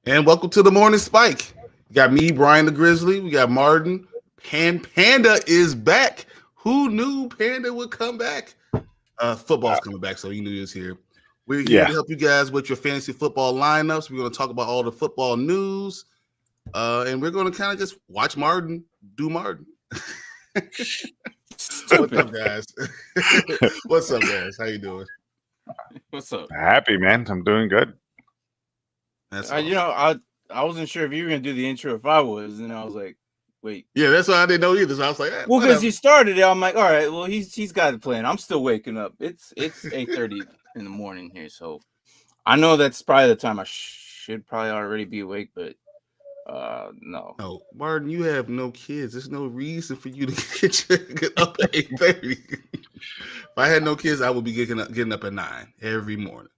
And welcome to the Morning Spike. We got me, Brian the Grizzly. We got Martin. Panda is back. Who knew Panda would come back? Football's coming back, so you knew he was here. We're here Yeah. to help you guys with your fantasy football lineups. We're going to talk about all the football news, and we're going to kind of just watch Martin do Martin. What's up, guys? What's up, guys? How you doing? What's up? Happy, man. I'm doing good. That's awesome. I wasn't sure if you were gonna do the intro if I was, and I was like, wait. Yeah, that's why I didn't know either. So I was like, well, because you started it, I'm like, all right, well, he's got a plan. I'm still waking up. It's 8:30 in the morning here, so I know that's probably the time I should probably already be awake, but no. No, Martin, you have no kids. There's no reason for you to get up at 8:30. If I had no kids, I would be getting up at 9 every morning.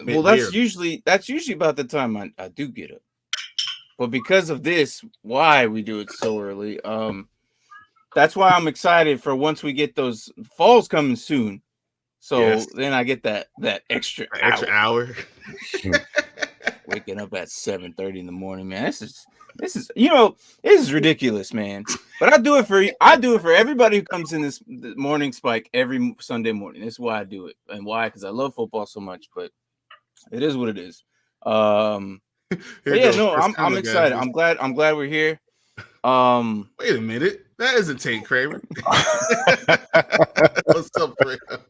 Well, that's usually about the time I do get up. But because of this, why we do it so early, that's why I'm excited for once we get those falls coming soon. So then I get that extra hour. Waking up at 7:30 in the morning, man. This is this is ridiculous, man. But I do it for everybody who comes in this morning spike every Sunday morning. That's why I do it. And why? Because I love football so much, but it is what it is. But yeah, no, I'm excited. I'm glad we're here. Wait a minute. That isn't Tate Kramer. What's up, Kramer?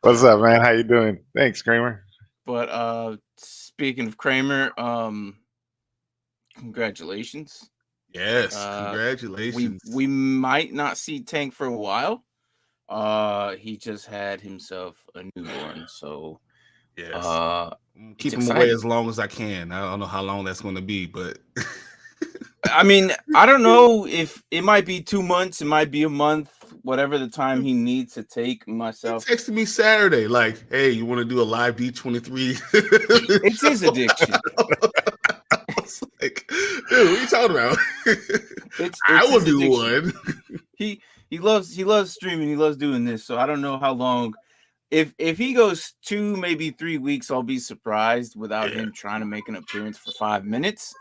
What's up, man? How you doing? Thanks, Kramer. But speaking of Kramer, congratulations. Yes, congratulations. We might not see Tank for a while. He just had himself a newborn, so yes. Keep him away as long as I can. I don't know how long that's going to be, but I mean, I don't know if it might be 2 months, it might be a month, whatever the time he needs to take myself. He texted me Saturday, like, "Hey, you want to do a live D23?" It's his addiction. I was like, dude, what are you talking about? I will do addiction. one. He loves streaming. He loves doing this. So I don't know how long. If he goes 2, maybe 3 weeks, I'll be surprised without him trying to make an appearance for 5 minutes.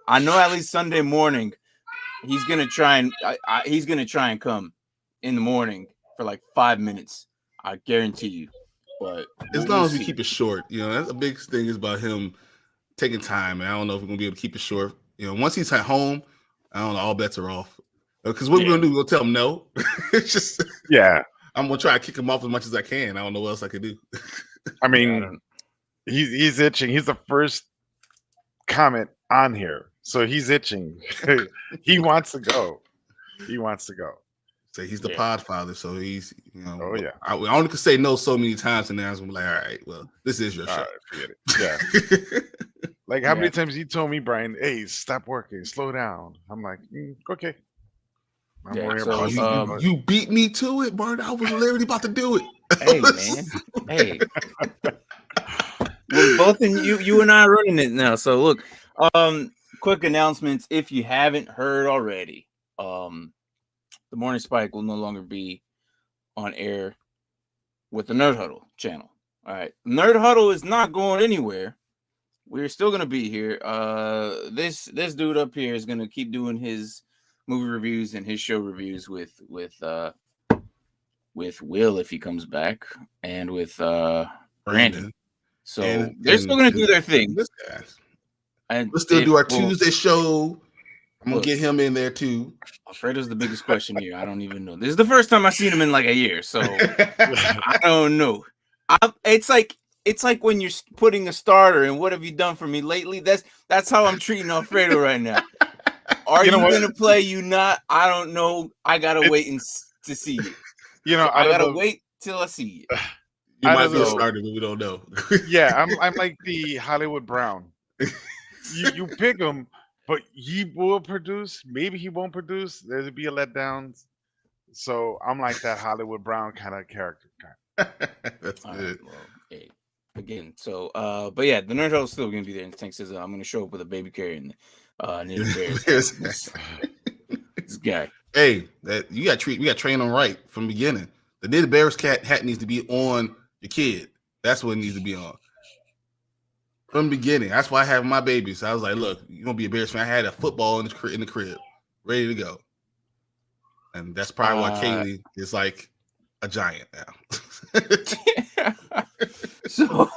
I know at least Sunday morning he's gonna try and come in the morning for like 5 minutes. I guarantee you. But as long as we keep it short, that's a big thing is about him taking time. And I don't know if we're gonna be able to keep it short. Once he's at home, I don't know, all bets are off. Because what we're gonna do, we're gonna tell him no. It's just I'm gonna try to kick him off as much as I can. I don't know what else I could do. I mean, he's itching. He's the first comment on here, so he's itching. He wants to go. So he's the pod father, so he's I I only could say no so many times, and then I was gonna be like, all right, well, this is your show. Right, forget it. Yeah. Like how many times you told me, Brian, hey, stop working, slow down. I'm like, okay. I'm worried about you beat me to it, Bart. I was literally about to do it. Hey, man. Hey. Well, both of you and I are running it now. So look, quick announcements. If you haven't heard already, the Morning Spike will no longer be on air with the Nerd Huddle channel. All right. Nerd Huddle is not going anywhere. We're still gonna be here. This dude up here is gonna keep doing his movie reviews and his show reviews with Will if he comes back, and with Brandon. So they're still gonna do their thing. And we'll still do our Tuesday show. I'm gonna get him in there too. Alfredo's the biggest question here. I don't even know. This is the first time I've seen him in like a year, so I don't know. It's like when you're putting a starter and what have you done for me lately? That's how I'm treating Alfredo right now. Are you gonna play? You not? I don't know. I gotta wait to see it. I gotta wait till I see it. You might be a starter, but we don't know. Yeah, I'm like the Hollywood Brown. You pick him, but he will produce. Maybe he won't produce. There'll be a letdown. So I'm like that Hollywood Brown kind of character. That's good. Well, hey, again, so but yeah, the Nerd Huddle is still gonna be there. And Tank says I'm gonna show up with a baby carrier and this guy. Hey, we got to train them right from the beginning. The Knitted Bears hat needs to be on your kid. That's what it needs to be on. from the beginning. That's why I have my babies. So I was like, look, you're gonna be a Bears fan. I had a football in the crib, ready to go. And that's probably why Kaylee is like a giant now. So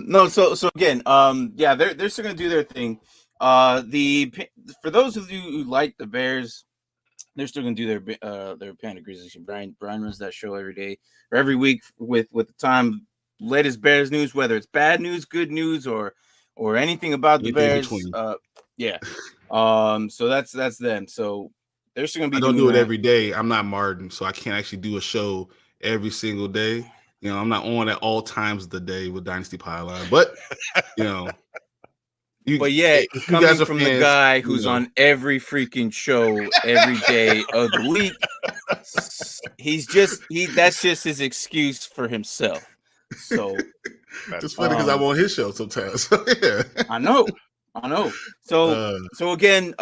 no, so again, yeah, they're still gonna do their thing. For those of you who like the Bears, they're still gonna do their Panda Grizzlies. Brian runs that show every day or every week with the time latest Bears news, whether it's bad news, good news, or anything about the Bears. Yeah. So that's them. So they're still gonna be. I don't do it every day. I'm not Martin, so I can't actually do a show every single day. You know, I'm not on at all times of the day with Dynasty Pylon, but you know. But yeah, coming from fans, the guy who's on every freaking show every day of the week, that's just his excuse for himself. So it's funny because I'm on his show sometimes. So, yeah. I know. So again,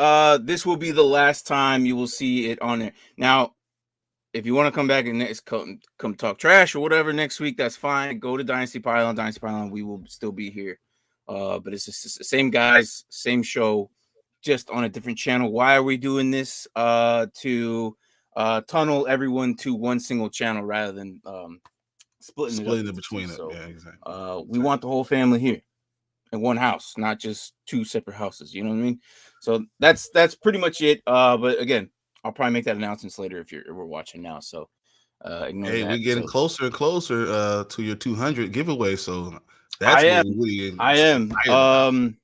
this will be the last time you will see it on there. Now, if you want to come back and come talk trash or whatever next week, that's fine. Go to Dynasty Pylon. We will still be here. But it's just the same guys, same show, just on a different channel. Why are we doing this? To tunnel everyone to one single channel rather than splitting it between it. So, yeah, exactly. We want the whole family here in one house, not just two separate houses. You know what I mean? So that's pretty much it. But again, I'll probably make that announcements later if we're watching now. So hey, we're getting closer and closer to your 200 giveaway. So that's I am.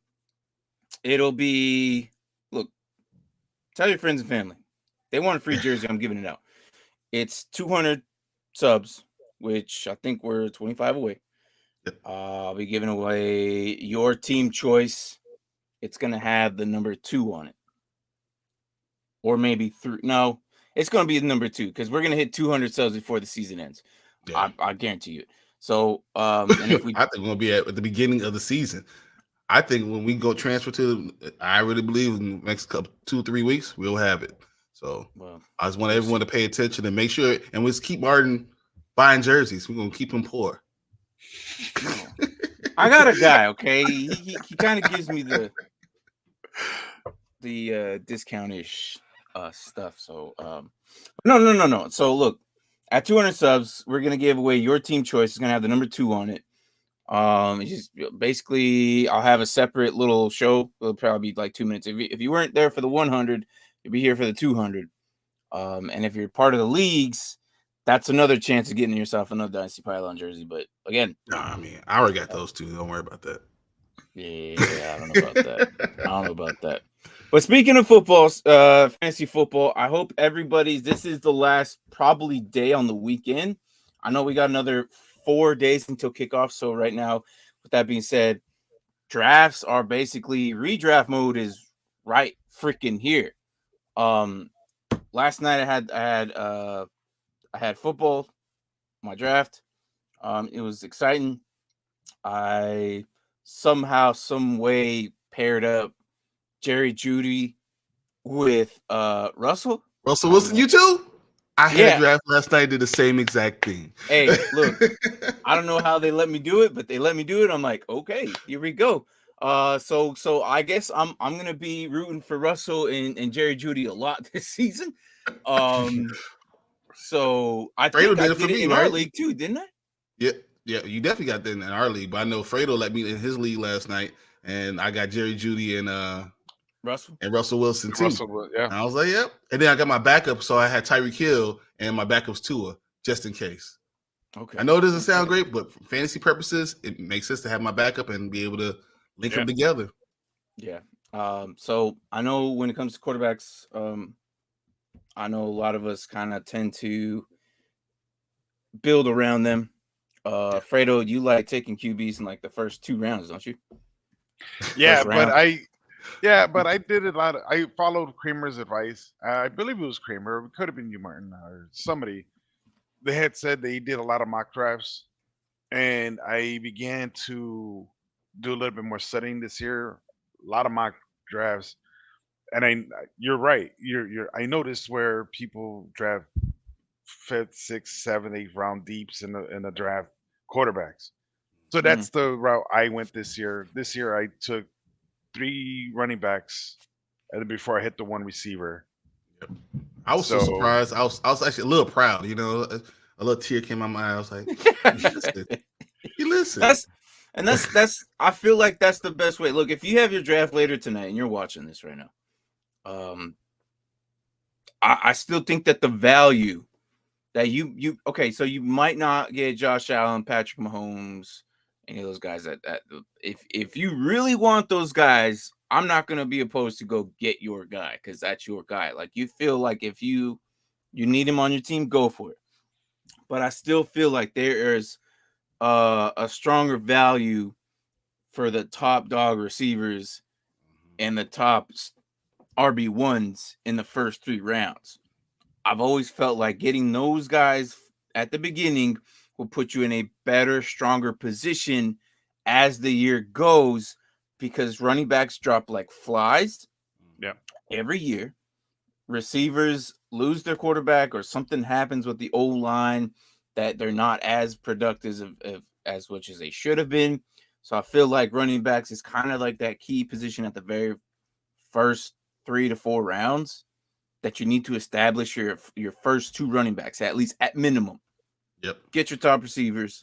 It'll be, look, tell your friends and family. They want a free jersey. I'm giving it out. It's 200 subs, which I think we're 25 away. I'll be giving away your team choice. It's going to have the number 2 on it. Or maybe 3. No, it's going to be the number 2 because we're going to hit 200 subs before the season ends. Yeah. I guarantee you. So, and if we, I think we're gonna be at the beginning of the season. I think when we go transfer to, I really believe in the next couple 2-3 weeks we'll have it. So I just want everyone to pay attention and make sure, and let's keep Martin buying jerseys. We're gonna keep him poor. I got a guy. Okay, he kind of gives me the discount-ish stuff. So no. So look. At 200 subs, we're gonna give away your team choice. It's gonna have the number 2 on it. It's just basically I'll have a separate little show. It'll probably be like 2 minutes. If you weren't there for the 100, you'll be here for the 200. And if you're part of the leagues, that's another chance of getting yourself another Dynasty Pylon jersey. But again, I already got those 2. Don't worry about that. Yeah, I don't know about that. But speaking of football, fantasy football, I hope this is the last probably day on the weekend. I know we got another 4 days until kickoff. So right now, with that being said, drafts are basically redraft mode is right freaking here. Last night I had football, my draft. It was exciting. I somehow, some way paired up Jerry Jeudy with Russell Wilson. You too? I had a draft last night. Did the same exact thing. Hey, look, I don't know how they let me do it, but they let me do it. I'm like, okay, here we go. So I guess I'm gonna be rooting for Russell and Jerry Jeudy a lot this season. So I think I did it in our league too, didn't I? Yeah, you definitely got that in our league. But I know Fredo let me in his league last night, and I got Jerry Jeudy and Russell Wilson too. And I was like, yep. And then I got my backup, so I had Tyreek Hill and my backup's Tua, just in case. Okay. I know it doesn't sound great, but for fantasy purposes, it makes sense to have my backup and be able to link them together. Yeah. So I know when it comes to quarterbacks, I know a lot of us kind of tend to build around them. Fredo, you like taking QBs in like the first 2 rounds, don't you? Yeah, but I did a lot. I followed Kramer's advice. I believe it was Kramer. It could have been you, Martin, or somebody. They had said they did a lot of mock drafts, and I began to do a little bit more studying this year. A lot of mock drafts, and you're right. I noticed where people draft 5th, 6th, 7th, 8th round deeps in the draft quarterbacks. So that's the route I went this year. This year I took 3 running backs, and then before I hit the 1 receiver. I was so surprised. I was actually a little proud. You know, a little tear came out my eye. I was like, you listen. That's. I feel like that's the best way. Look, if you have your draft later tonight and you're watching this right now, I still think that the value that you okay, so you might not get Josh Allen, Patrick Mahomes, any of those guys that if you really want those guys, I'm not gonna be opposed to go get your guy because that's your guy. Like you feel like if you need him on your team, go for it. But I still feel like there is a stronger value for the top dog receivers and the top RB1s in the first 3 rounds. I've always felt like getting those guys at the beginning will put you in a better, stronger position as the year goes because running backs drop like flies every year. Receivers lose their quarterback or something happens with the O-line that they're not as productive as much as they should have been. So I feel like running backs is kind of like that key position at the very first 3 to 4 rounds that you need to establish your first 2 running backs, at least at minimum. Yep. Get your top receivers.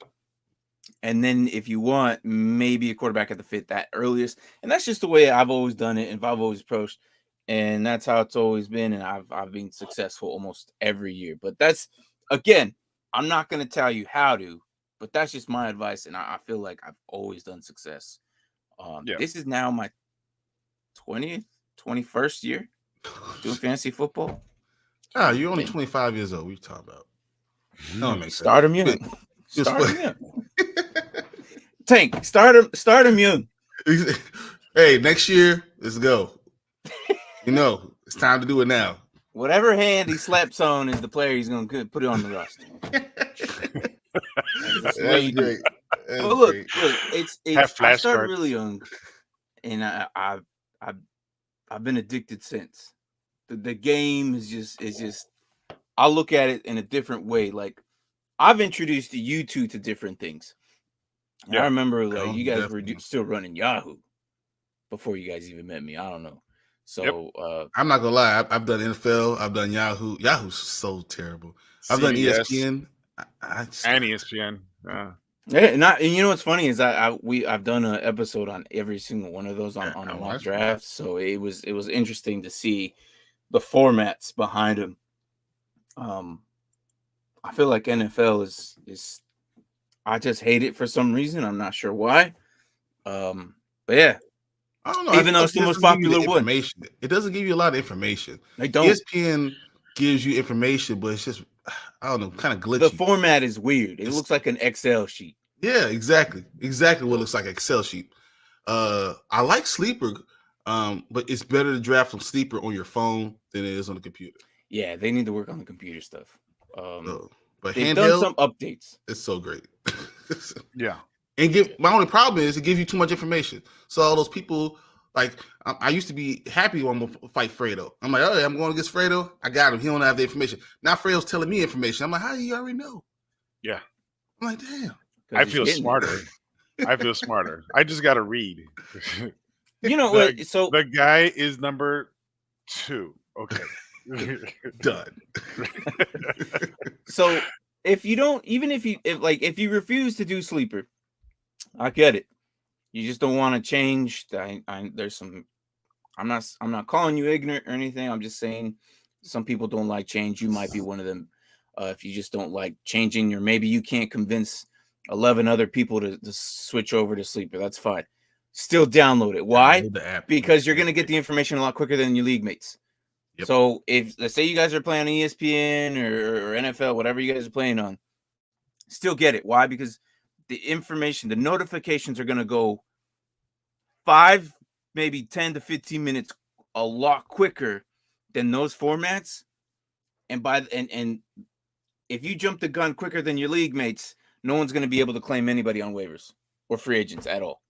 And then if you want, maybe a quarterback at the 5th that earliest. And that's just the way I've always done it and I've always approached. And that's how it's always been. And I've been successful almost every year. But that's, again, I'm not going to tell you how to, but that's just my advice. And I feel like I've always done success. This is now my 20th, 21st year doing fantasy football. You're only 25 years old. What are you talking about? No, start him young. Start him young. Tank, start him young. Hey, next year, let's go. You know, it's time to do it now. Whatever hand he slaps on is the player he's going to put it on the roster. That's great. Well, look, it's I started really young, and I've been addicted since. The game is just I look at it in a different way. Like I've introduced you two to different things. Yeah. I remember like you guys were still running Yahoo before you guys even met me. I don't know. So I'm not gonna lie, I've done NFL, I've done Yahoo. Yahoo's so terrible. I've done ESPN. And ESPN. And you know what's funny is I've done an episode on every single one of those on the mock draft. So it was interesting to see the formats behind them. I feel like NFL is I just hate it for some reason. I'm not sure why. But yeah. I don't know. Even though it's the most popular one. It doesn't give you a lot of information. They don't. ESPN gives you information, but it's just, I don't know, kind of glitchy. The format is weird. It looks like an Excel sheet. Yeah, exactly. Exactly what looks like an Excel sheet. I like Sleeper, but it's better to draft from Sleeper on your phone than it is on the computer. Yeah, they need to work on the computer stuff. But they've done some updates. It's so great. Yeah. And my only problem is it gives you too much information. So all those people, like I used to be happy when I'm gonna fight Fredo. I'm like, oh yeah, I'm going against Fredo. I got him. He don't have the information. Now Fredo's telling me information. I'm like, how do you already know? Yeah. I'm like, damn. I feel smarter. I feel smarter. I just gotta read. You know what? So the guy is number 2. Okay. Done. So if you refuse to do Sleeper, I get it. You just don't want to change. There's some. I'm not calling you ignorant or anything. I'm just saying some people don't like change. You might be one of them. If you just don't like changing, or maybe you can't convince 11 other people to switch over to Sleeper. That's fine. Still download it. Why? Because you're gonna get the information a lot quicker than your league mates. Yep. So if let's say you guys are playing on ESPN or NFL, whatever you guys are playing on, still get it. Why? Because the information, the notifications are going to go 5, maybe 10 to 15 minutes a lot quicker than those formats. And if you jump the gun quicker than your league mates, no one's going to be able to claim anybody on waivers or free agents at all.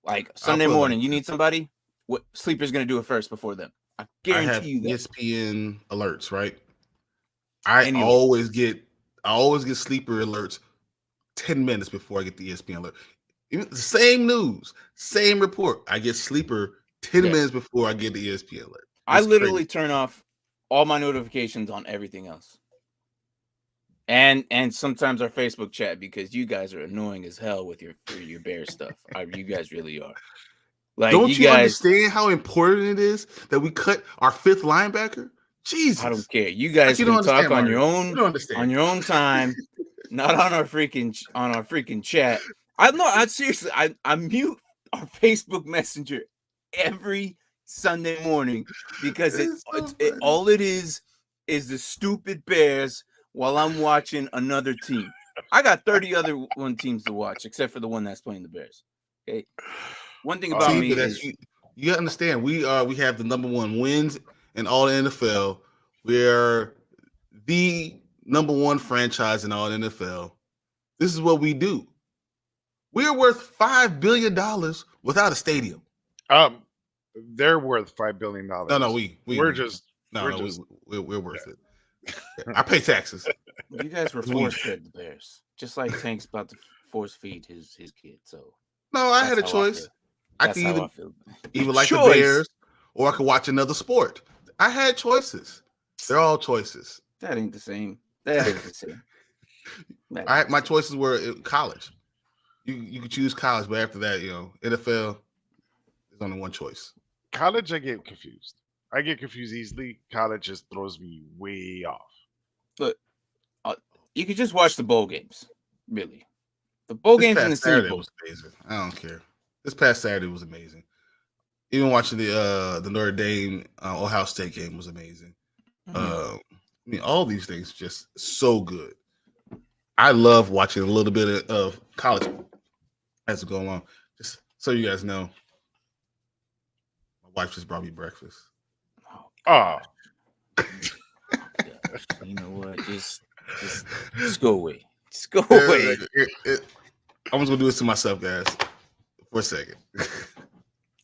Like Sunday morning, you need somebody, what Sleeper's going to do it first before them. I guarantee you that. ESPN alerts, right? I always get Sleeper alerts 10 minutes before I get the ESPN alert. Even the same news, same report. I get sleeper 10 Yeah. minutes before I get the ESPN alert. I It's literally crazy. turn off all my notifications on everything else. And sometimes our Facebook chat because you guys are annoying as hell with your Bears stuff. You guys really are. Like Don't you you guys, understand how important it is that we cut our fifth linebacker? Jesus. I don't care. You Like, guys you don't can talk understand, on Marty. your You own don't understand. time, not on our freaking chat. I seriously I mute our Facebook Messenger every Sunday morning because It's so funny. all it is the stupid Bears while I'm watching another team. I got 30 other one teams to watch except for the one that's playing the Bears. Okay. One thing about See, me but that's is you understand. We have the number one wins in all the NFL. We're the number one franchise in all the NFL. This is what we do. We're worth $5 billion without a stadium. They're worth $5 billion. No, we're just we're worth it. Yeah, I pay taxes. you guys were force fed the Bears, just like Tank's about to force feed his kid. So No, I had a that's how I choice. feel. I That's could how I feel. either like the Choice. Bears or I could watch another sport. I had choices. They're all choices. That ain't the same. That ain't the same. My choices were college. You could choose college, but after that, NFL is only one choice. College, I get confused. I get confused easily. College just throws me way off. Look, you could just watch the bowl games. Really, the bowl This games past and the Saturday Senior Bowl. was amazing. I don't care. This past Saturday was amazing. Even watching the Notre Dame Ohio State game was amazing. I mean, all these things just so good. I love watching a little bit of college as it go along. Just so you guys know, my wife just brought me breakfast. Oh, You know what? Just go away. Just go away. I'm just gonna do this to myself, guys, for a second.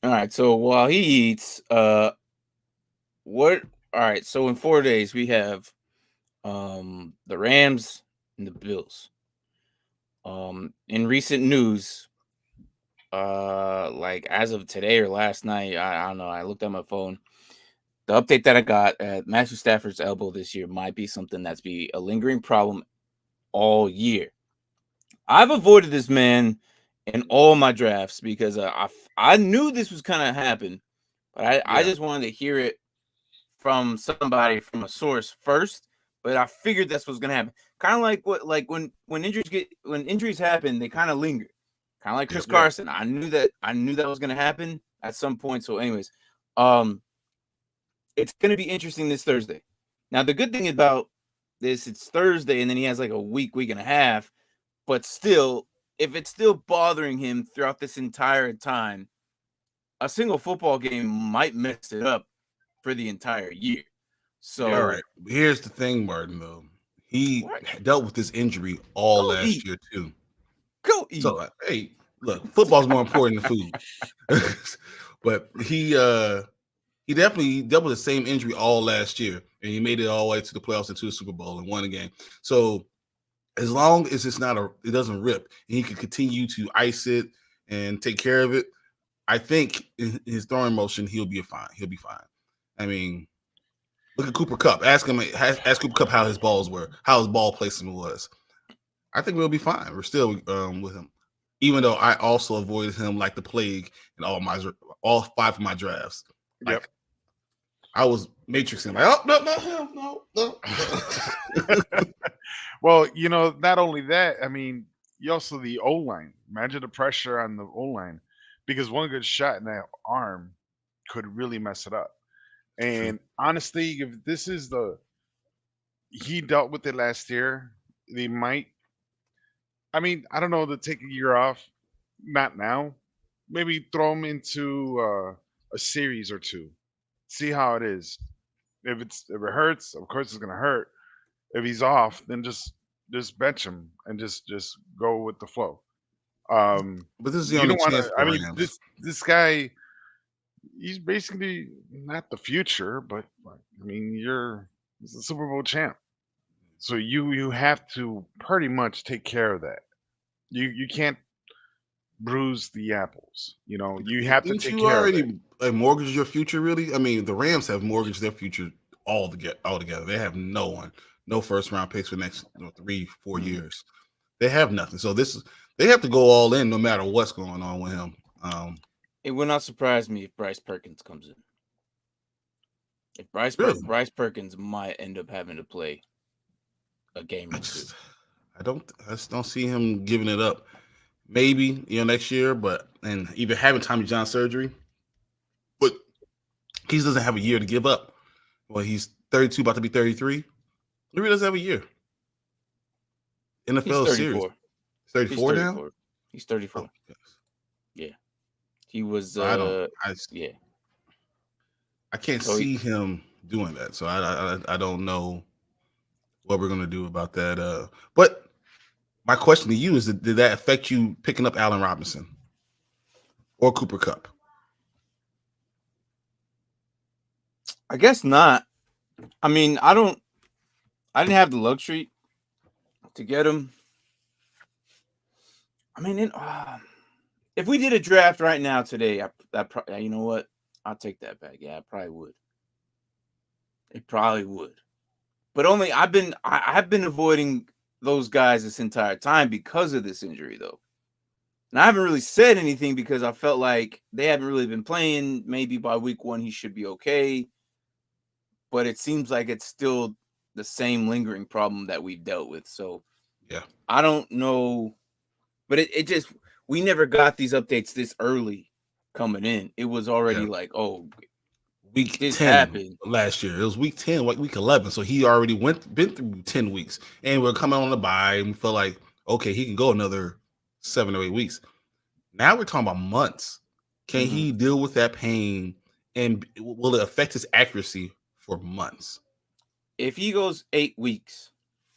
All right. So while he eats, what? All right. So in 4 days we have, the Rams and the Bills. In recent news, like as of today or last night, I don't know. I looked at my phone. The update that I got at Matthew Stafford's elbow this year might be something that's be a lingering problem all year. I've avoided this man in all my drafts because I knew this was kind of happen, but I just wanted to hear it from somebody from a source first. But I figured that's what's gonna happen. Kind of like when injuries happen, they kind of linger. Kind of like Chris Carson. I knew that was gonna happen at some point. So, anyways, it's gonna be interesting this Thursday. Now, the good thing about this, it's Thursday, and then he has like a week and a half. But still, if it's still bothering him throughout this entire time, a single football game might mess it up for the entire year. So, all right. Here's the thing, Martin. Though he dealt with this injury all last year too. Go eat. So, hey, look, football's more important than food. But he definitely dealt with the same injury all last year, and he made it all the way to the playoffs and to the Super Bowl and won a game. So, as long as it doesn't rip, and he can continue to ice it and take care of it, I think in his throwing motion he'll be fine. He'll be fine. I mean, look at Cooper Kupp. Ask Cooper Kupp how his balls were, how his ball placement was. I think we'll be fine. We're still with him, even though I also avoided him like the plague in all 5 of my drafts. Like I was matrixing, like, oh no. Well, not only that, I mean, you also the O line. Imagine the pressure on the O line, because one good shot in that arm could really mess it up. And honestly, if this is he dealt with it last year, they might. I mean, I don't know, to take a year off, not now. Maybe throw him into a series or two, see how it is. If it hurts, of course it's gonna hurt. If he's off, then just bench him and just go with the flow. But this is the You only don't want chance to. for I mean, Rams. this guy, he's basically not the future, but I mean, he's a Super Bowl champ, so you have to pretty much take care of that. You can't bruise the apples. You have to Didn't take you care of it. already mortgage your future? Really? I mean, the Rams have mortgaged their future altogether. They have no one, no first round picks for the next 3-4 years. They have nothing. So they have to go all in no matter what's going on with him. It would not surprise me if Bryce Perkins comes in. If Really? Bryce Perkins might end up having to play a game or two. I just don't see him giving it up. Maybe next year, and even having Tommy John surgery, but he doesn't have a year to give up. Well, he's 32, about to be 33. He really doesn't have a year. NFL He's is serious. 34. 34 now? He's 34. Oh, yes. Yeah. He was I can't So see him doing that. So I don't know what we're gonna do about that. But my question to you is: did that affect you picking up Allen Robinson or Cooper Kupp? I guess not. I mean, I didn't have the luxury to get him. I mean, if we did a draft right now today, you know what? I'll take that back. Yeah, I probably would. It probably would. But only I've been avoiding those guys this entire time because of this injury, though. And I haven't really said anything because I felt like they haven't really been playing. Maybe by week 1 he should be okay. But it seems like it's still the same lingering problem that we've dealt with. So yeah, I don't know. But it just, we never got these updates this early coming in. It was already like, oh, week this 10 happened last year. It was week 10, like week 11. So he already been through 10 weeks, and we're coming on the bye, and we feel like, okay, he can go another 7 or 8 weeks. Now we're talking about months. Can he deal with that pain, and will it affect his accuracy for months? If he goes 8 weeks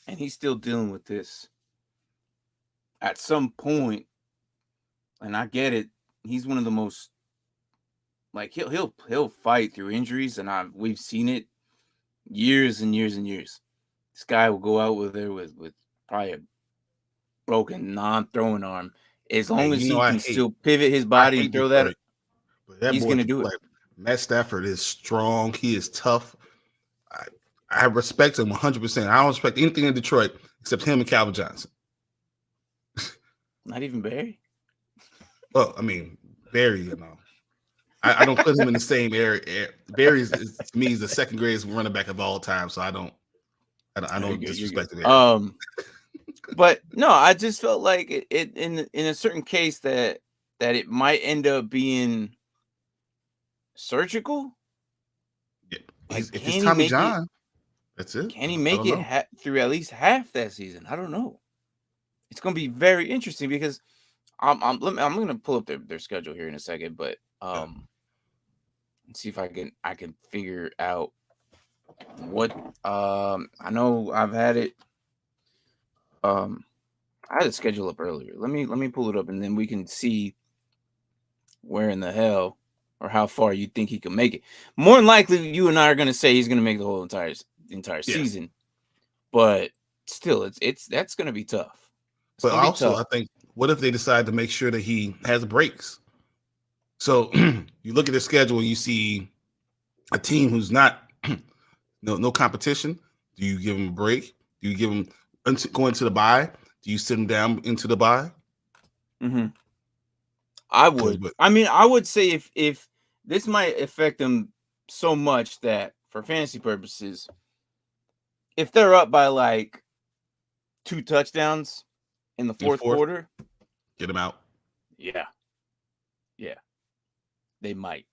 and he's still dealing with this, at some point, and I get it, he's one of the most, like, he'll fight through injuries, and we've seen it years and years and years. This guy will go out with probably a broken non-throwing arm. As long as he can still pivot his body and throw that, he's going to do it. Matt Stafford is strong. He is tough. I respect him 100%. I don't respect anything in Detroit except him and Calvin Johnson. Not even Barry? Well, I mean, Barry, I don't put him in the same area. Barry to me is the second greatest running back of all time, so I don't disrespect him. But no, I just felt like it in a certain case that it might end up being surgical. Yeah. If it's Tommy John, that's it. Can he make it through at least half that season? I don't know. It's going to be very interesting because I'm going to pull up their schedule here in a second, but let's see if I can figure out what I know I've had it. I had a schedule up earlier. Let me pull it up, and then we can see where in the hell or how far you think he can make it. More than likely, you and I are going to say he's going to make the whole entire season, but still, that's going to be tough. But also, I think, what if they decide to make sure that he has breaks? So you look at the schedule and you see a team who's not no competition. Do you give him a break? Do you give him going to the bye? Do you sit him down into the bye? I would. I would say if this might affect them so much that for fantasy purposes, if they're up by like 2 touchdowns in the fourth quarter, get him out. Yeah, they might.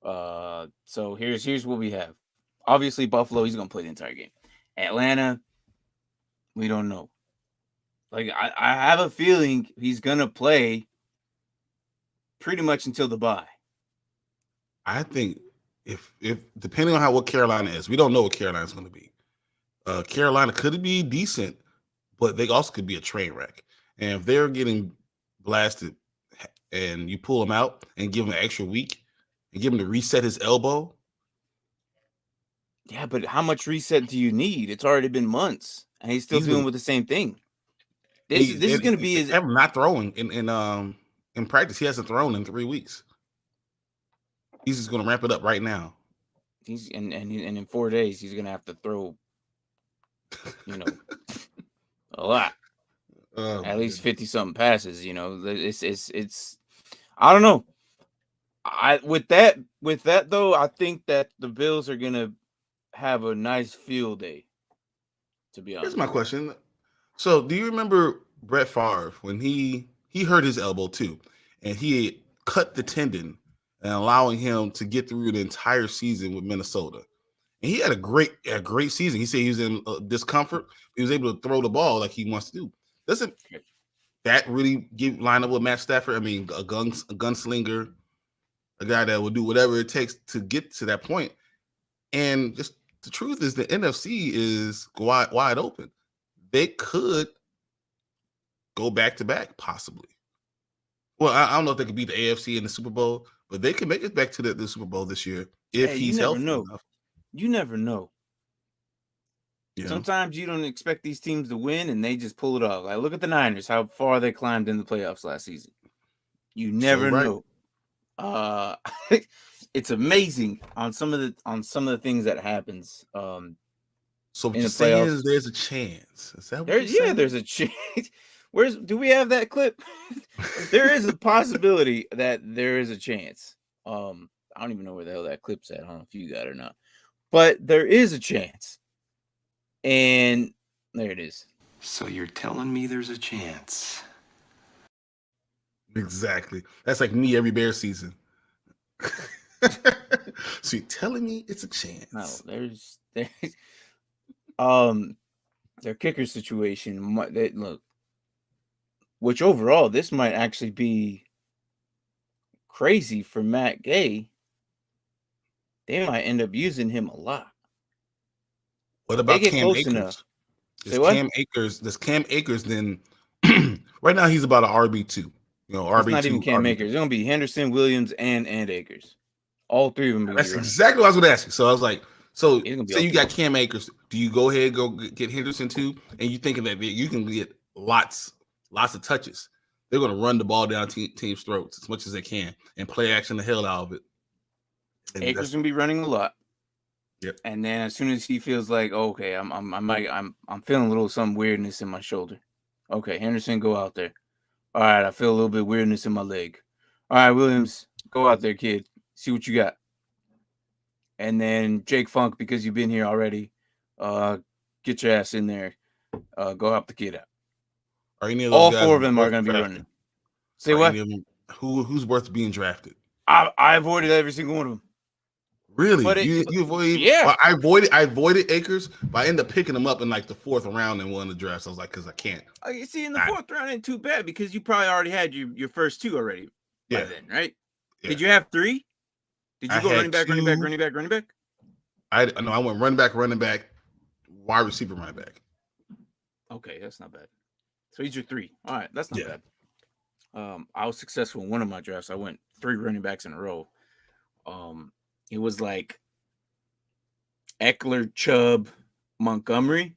So here's what we have. Obviously, Buffalo, he's gonna play the entire game. Atlanta, we don't know. Like I have a feeling he's gonna play pretty much until the bye. I think if depending on what Carolina is, we don't know what Carolina's going to be. Carolina could be decent, but they also could be a train wreck. And if they're getting blasted, and you pull him out and give him an extra week and give him to reset his elbow. Yeah, but how much reset do you need? It's already been months, and he's still dealing with the same thing. This is going to be his not throwing in in practice. He hasn't thrown in 3 weeks. He's just going to ramp it up right now. He's and in 4 days he's gonna have to throw, a lot. At least 50 something passes. It's I don't know. With that though, I think that the Bills are gonna have a nice field day. To be honest, here's my question. So, do you remember Brett Favre when he hurt his elbow too, and he had cut the tendon and allowing him to get through the entire season with Minnesota? And he had a great season. He said he was in discomfort. He was able to throw the ball like he wants to do. Doesn't that really line up with Matt Stafford? I mean, a gunslinger, a guy that will do whatever it takes to get to that point. And just the truth is the NFC is wide open. They could go back to back, possibly. Well, I don't know if they could beat the AFC in the Super Bowl, but they can make it back to the Super Bowl this year if he's healthy enough. You never know. Yeah. Sometimes you don't expect these teams to win, and they just pull it off. Like, look at the Niners, how far they climbed in the playoffs last season. You never know. It's amazing on some of the things that happens. So what you're saying is there's a chance. Is that what you're saying? There's a chance. Do we have that clip? There is a possibility that there is a chance. I don't even know where the hell that clip's at. I don't know if you got it or not. But there is a chance. And there it is. So you're telling me there's a chance? Exactly. That's like me every Bear season. So you're telling me it's a chance? No, there's their kicker situation. Look, which overall this might actually be crazy for Matt Gay. They might end up using him a lot. What about Cam Akers? Does Cam Akers then? Right now he's about an RB2. RB2. It's not even Cam Akers. It's gonna be Henderson, Williams, and Akers. All three of them. That's exactly what I was going to ask you. So I was like, say you got Cam Akers. Do you go ahead and go get Henderson too? And you thinking that you can get lots of touches? They're going to run the ball down teams' throats as much as they can and play action the hell out of it. And Akers gonna be running a lot. Yep. And then as soon as he feels like, okay, I'm feeling a little some weirdness in my shoulder. Okay, Henderson, go out there. All right, I feel a little bit weirdness in my leg. All right, Williams, go out there, kid. See what you got. And then Jake Funk, because you've been here already, get your ass in there. Go help the kid out. Are any of those all guys four of them are going to be drafted? running. Say what? Who's worth being drafted? I avoided every single one of them. Really? But you avoided? Yeah. Well, I avoided Akers, but I ended up picking him up in like the 4th round in one of the drafts. I was like, because I can't. You see, in the 4th round ain't too bad because you probably already had your first two already by then, right? Yeah. Did you have 3? Did you go running back? I went running back, wide receiver, running back. Okay, that's not bad. So he's your 3. All right, that's not bad. I was successful in one of my drafts. I went 3 running backs in a row. It was like Eckler, Chubb, Montgomery.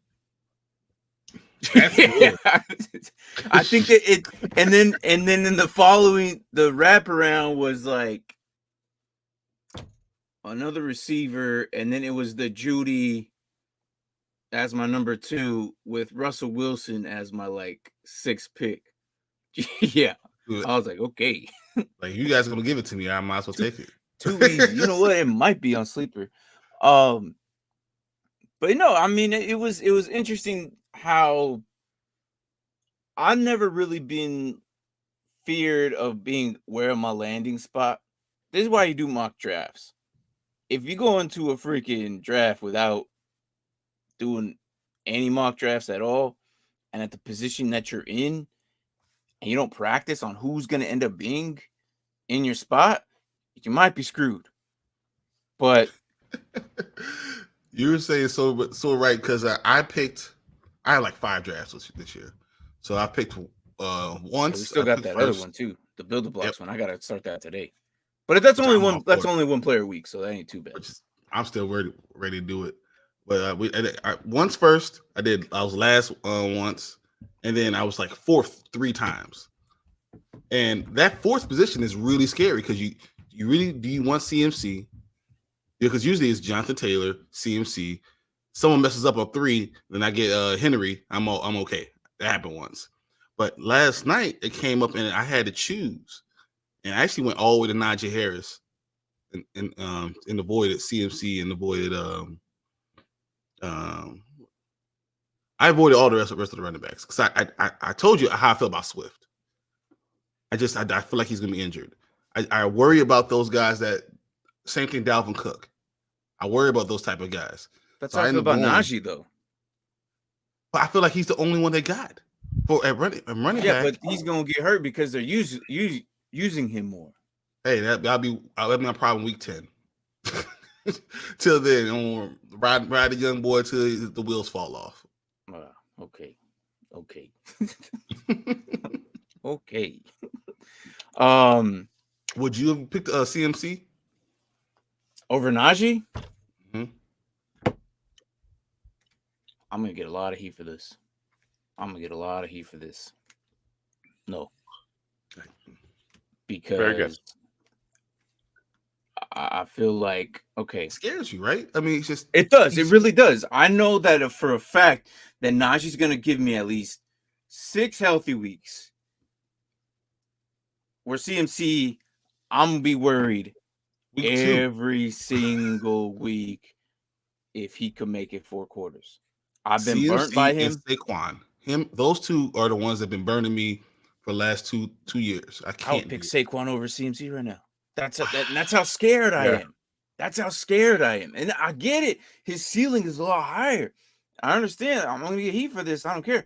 Yeah. I think that it, and then in the following, the wraparound was like another receiver, and then it was the Judy as my number 2 with Russell Wilson as my 6th pick. Yeah, I was like, okay, like you guys are gonna give it to me, I might as well take it. Too easy. You know what? It might be on Sleeper. But no, I mean it was interesting how I've never really been feared of being where my landing spot. This is why you do mock drafts. If you go into a freaking draft without doing any mock drafts at all, and at the position that you're in, and you don't practice on who's going to end up being in your spot, you might be screwed. But you were saying so right, because I had like 5 drafts this year. So I picked once. We still got that other one too, the Build the Blocks one. I gotta start that today. But that's only one. That's only one player a week, so that ain't too bad. I'm still ready to do it. But once first, I was last once, and then I was like 4th 3 times. And that fourth position is really scary because you really do you want CMC? Because usually it's Jonathan Taylor, CMC. Someone messes up a 3, then I get Henry. I'm okay. That happened once. But last night it came up and I had to choose. And I actually went all the way to Najee Harris and avoided CMC and avoided I avoided all the rest of the running backs because I told you how I feel about Swift. I feel like he's gonna be injured. I worry about those guys that same thing Dalvin Cook. I worry about those type of guys. That's So how I feel about Najee though. But I feel like he's the only one they got for running Yeah, back. but he's gonna get hurt because they're using him more. Hey, that'll be my problem week 10. Till then, I'm gonna ride the young boy till the wheels fall off. Okay. Okay. Would you have picked CMC over Najee? Mhm. I'm gonna get a lot of heat for this. No, because Very good. I feel like okay. It scares you, right? I mean, it's just It does. It really does. I know that for a fact that Najee's going to give me at least 6 healthy weeks. Where CMC, I'm going to be worried week 2. every single week if he could make it 4 quarters. I've been CMC burnt by him. and Saquon. Those two are the ones that have been burning me for the last two years. I I can't would pick do it. Saquon over CMC right now. That's how scared I Yeah. am. That's how scared I am. And I get it. His ceiling is a lot higher. I understand. I'm going to get heat for this. I don't care.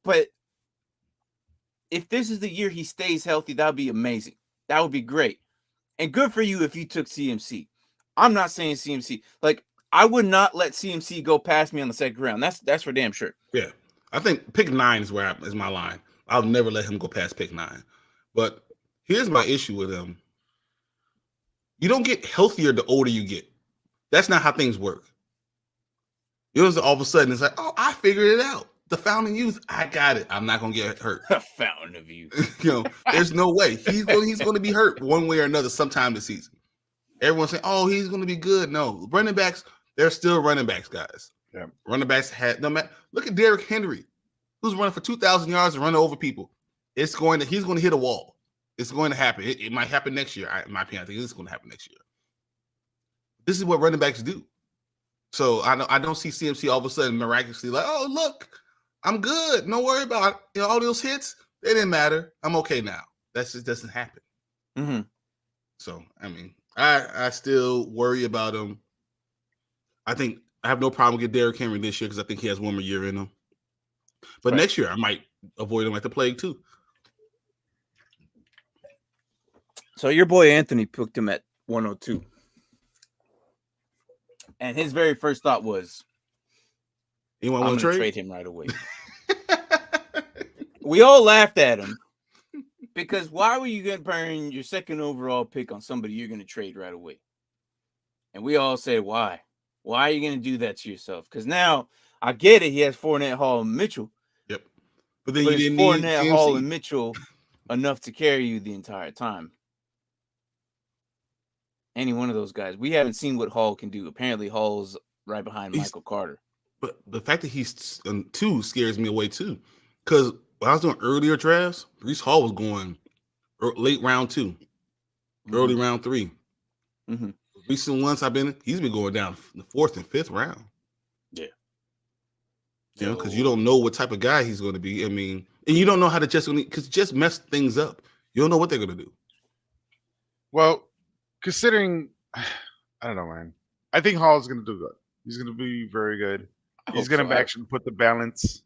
But if this is the year he stays healthy, that would be amazing. That would be great. And good for you if you took CMC. I'm not saying CMC. Like, I would not let CMC go past me on the second round. That's for damn sure. Yeah, I think pick 9 is is my line. I'll never let him go past pick 9. But here's my issue with him. You don't get healthier the older you get. That's not how things work. You know, all of a sudden it's like, oh, I figured it out. The fountain youth, I got it. I'm not gonna get hurt. A fountain of youth. You know, there's no way he's gonna be hurt one way or another sometime this season. Everyone's saying, oh, he's gonna be good. No, running backs, they're still running backs, guys. Yeah. Running backs had no matter. Look at Derrick Henry, who's running for 2,000 yards and running over people. He's going to hit a wall. It's going to happen. It might happen next year. In my opinion, I think it's going to happen next year. This is what running backs do. So I don't see CMC all of a sudden miraculously like, oh, look, I'm good. Don't worry about it. You know, all those hits, they didn't matter. I'm okay now. That just doesn't happen. Mm-hmm. So, I mean, I still worry about him. I think I have no problem with Derrick Henry this year because I think he has one more year in him. But Right. next year, I might avoid him like the plague too. So your boy Anthony picked him at 102. And his very first thought was, Anyone I'm want going to to trade? trade him right away. We all laughed at him because why were you going to burn your second overall pick on somebody you're going to trade right away? And we all said, why? Why are you going to do that to yourself? Because now I get it. He has Fournette, Hall, and Mitchell. Yep. But then But you is didn't need Fournette, Hall, CMC. and Mitchell enough to carry you the entire time? Any one of those guys. We haven't seen what Hall can do. Apparently, Hall's right behind He's- Michael Carter. But the fact that he's 2 scares me away too. Because when I was doing earlier drafts, Breece Hall was going late round 2, early round 3. Mhm. Recent ones he's been going down the 4th and 5th round. Yeah. You know, because you don't know what type of guy he's going to be. I mean, and you don't know how to just mess things up. You don't know what they're going to do. Well, considering, I don't know, man. I think Hall's going to do good. He's going to be very good. I He's hope going to so. actually put the balance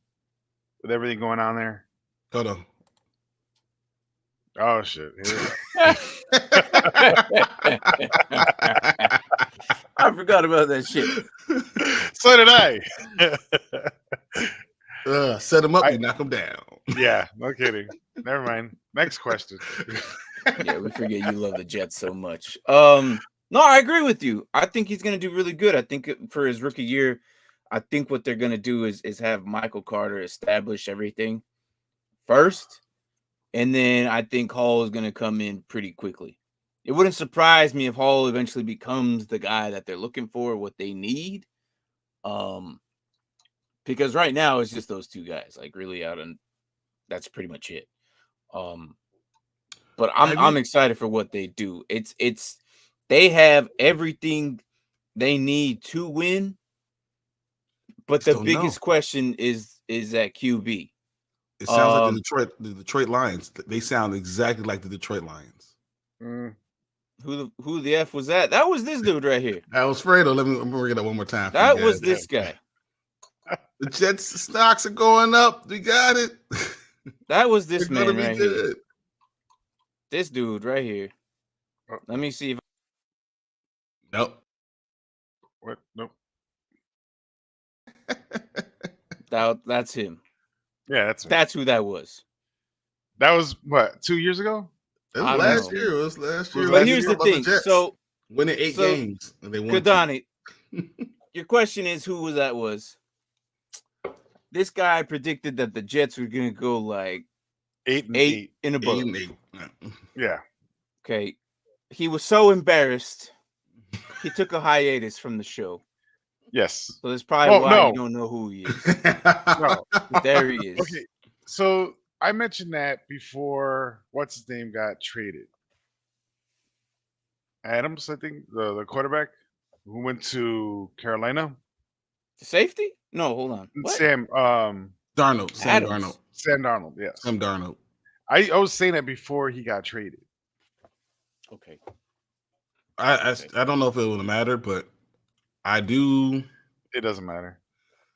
with everything going on there. Hold on. Oh, shit. Here we go. I forgot about that shit. So did I. Set him up, you knock him down. Yeah, no kidding. Never mind. Next question. Yeah, we forget you love the Jets so much. No, I agree with you. I think he's going to do really good. I think for his rookie year, I think what they're going to do is have Michael Carter establish everything first, And then I think Hall is going to come in pretty quickly. It wouldn't surprise me if Hall eventually becomes the guy that they're looking for, what they need. Because right now it's just those two guys, like really out, and that's pretty much it. But I'm excited for what they do. It's they have everything they need to win. But the biggest question is that QB. It sounds like the Detroit Lions. They sound exactly like the Detroit Lions. Who the F was that? That was this dude right here. That was Fredo. I'm gonna bring it up one more time. That was this guy. The Jets stocks are going up. We got it. That was this man right here. This dude right here. Let me see if. Nope. What? Nope. That's him. Yeah, that's who that was. That was what, 2 years ago? It was last year. It was last year. But here's the thing. So winning 8 games and they won. Kadani, your question is who that was? This guy predicted that the Jets were gonna go like 8 and above. 8 and 8. Yeah. Okay. He was so embarrassed. He took a hiatus from the show. Yes. So that's probably why you don't know who he is. No. There he is. Okay. So I mentioned that before what's his name got traded. Adams, I think, the quarterback who went to Carolina. Safety? No, hold on. What? Darnold. Sam Darnold, yes. Sam Darnold. I was saying that before he got traded. Okay. I don't know if it would matter, but I do. It doesn't matter.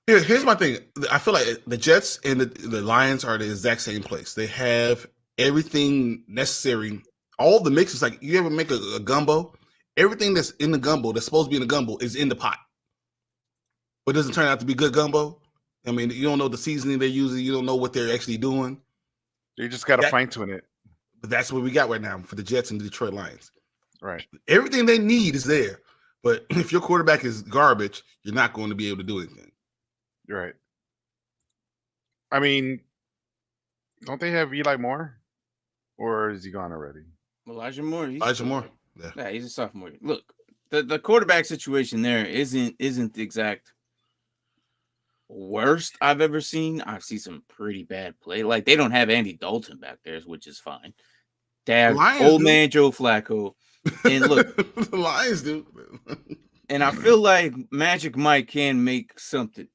Here's my thing. I feel like the Jets and the Lions are the exact same place. They have everything necessary. All the mixes, like you ever make a gumbo, everything that's in the gumbo that's supposed to be in the gumbo is in the pot. But it doesn't turn out to be good gumbo. I mean, you don't know the seasoning they're using. You don't know what they're actually doing. You just got to fine tune it. But that's what we got right now for the Jets and the Detroit Lions. Right. Everything they need is there. But if your quarterback is garbage, you're not going to be able to do anything. You're right. I mean, don't they have Eli Moore? Or is he gone already? Elijah Moore. Elijah Moore. Yeah, he's a sophomore. Look, the quarterback situation there isn't the exact worst I've ever seen. I've seen some pretty bad play. Like they don't have Andy Dalton back there, which is fine. They have old man Joe Flacco. And look, the Lions do. And I feel like Magic Mike can make something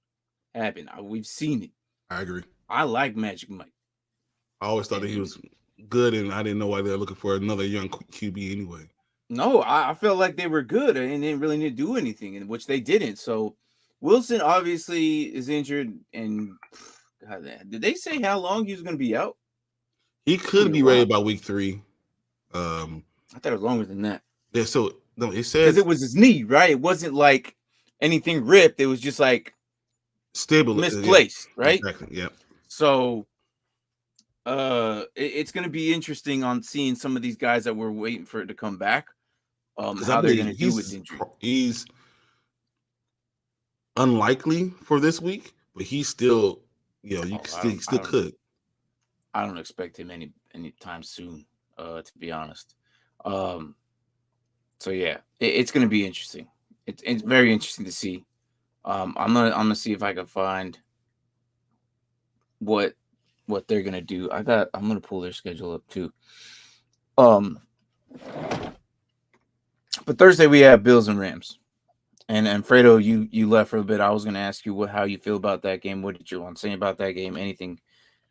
happen. We've seen it. I agree. I like Magic Mike. I always thought that he was good, and I didn't know why they were looking for another young QB anyway. No, I felt like they were good and didn't really need to do anything, in which they didn't. So Wilson obviously is injured, and God, did they say how long he was going to be out? He could be ready by week 3. I thought it was longer than that. Yeah, so no, it says because it was his knee, right? It wasn't like anything ripped. It was just like stable, misplaced, right? Exactly. Yeah. So, it's going to be interesting on seeing some of these guys that we're waiting for it to come back. How they're going to do with injury. He's unlikely for this week, but he's still, you still could. I don't expect him anytime soon, to be honest. So yeah, it's going to be interesting. It's very interesting to see. I'm gonna see if I can find what they're gonna do. I'm gonna pull their schedule up too. But Thursday we have Bills and Rams, and Fredo, you left for a bit. I was gonna ask you how you feel about that game. What did you want to say about that game? Anything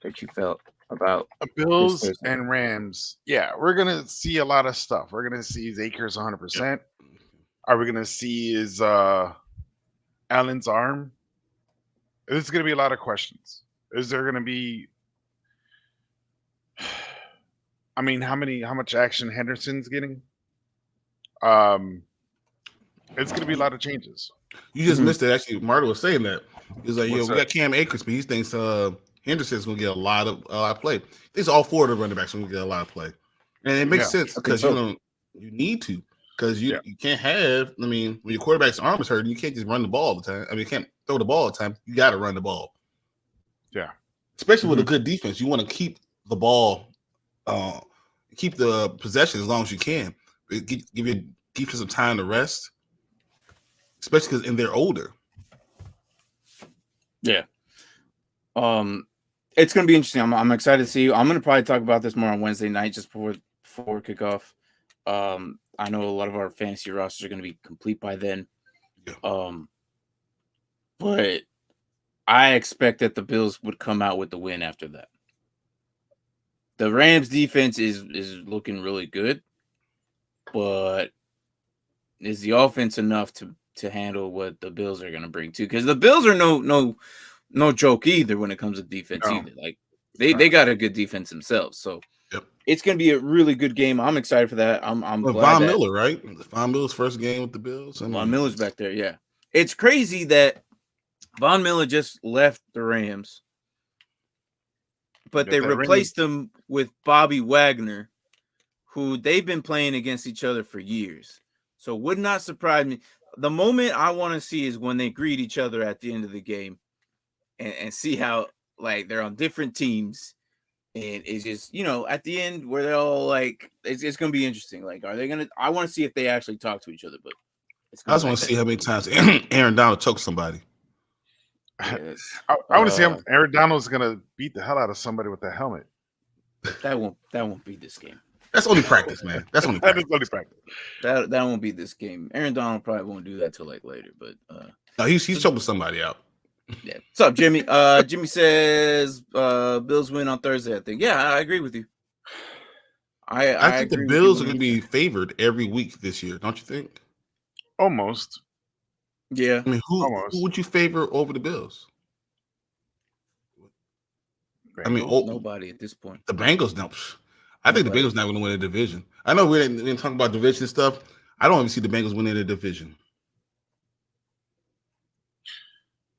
that you felt about Bills and Rams? Yeah, we're gonna see a lot of stuff. We're gonna see Akers 100%. Are we gonna see his Allen's arm? There's gonna be a lot of questions. Is there gonna be? I mean, how much action Henderson's getting? It's gonna be a lot of changes. You just missed it. Actually, Marta was saying that. He was like, we got Cam Akers, but he thinks Henderson's gonna get a lot of play. These all 4 of the running backs are gonna get a lot of play, and it makes sense because you need to, because you can't have. I mean, when your quarterback's arm is hurting, you can't just run the ball all the time. I mean, you can't throw the ball all the time. You got to run the ball. Yeah, especially with a good defense, you want to keep the ball keep the possession as long as you can. Give your defense some time to rest, especially because they're older. Yeah. It's gonna be interesting. I'm excited to see. I'm gonna probably talk about this more on Wednesday night, just before kickoff. I know a lot of our fantasy rosters are gonna be complete by then. Yeah. But I expect that the Bills would come out with the win after that. The Rams defense is looking really good, but is the offense enough to handle what the Bills are going to bring too? Because the Bills are no joke either when it comes to defense either. Like they got a good defense themselves, so it's going to be a really good game. I'm excited for that. I'm glad Von Miller, right? Von Miller's first game with the Bills. Von Miller's back there. Yeah, it's crazy that Von Miller just left the Rams, but they replaced him with Bobby Wagner, who they've been playing against each other for years. So would not surprise me. The moment I want to see is when they greet each other at the end of the game and see how like they're on different teams. And it's just, at the end where they're all like, it's going to be interesting. Like, are they going to, I want to see if they actually talk to each other, but I just want to see how many times Aaron Donald choked somebody. Yes. I want to see how Aaron Donald's going to beat the hell out of somebody with that helmet. That won't be this game. That's only practice, man. That's only practice. That is only practice. That won't be this game. Aaron Donald probably won't do that till like later, but no, he's choking somebody out. Yeah. What's up, Jimmy? Jimmy says Bills win on Thursday, I think. Yeah, I agree with you. I think the Bills are going to be favored every week this year, don't you think? Almost. Yeah. I mean, who would you favor over the Bills? Bengals? I mean, nobody at this point. The Bengals don't. I think the Bengals not going to win a division. I know we didn't talk about division stuff. I don't even see the Bengals winning the division.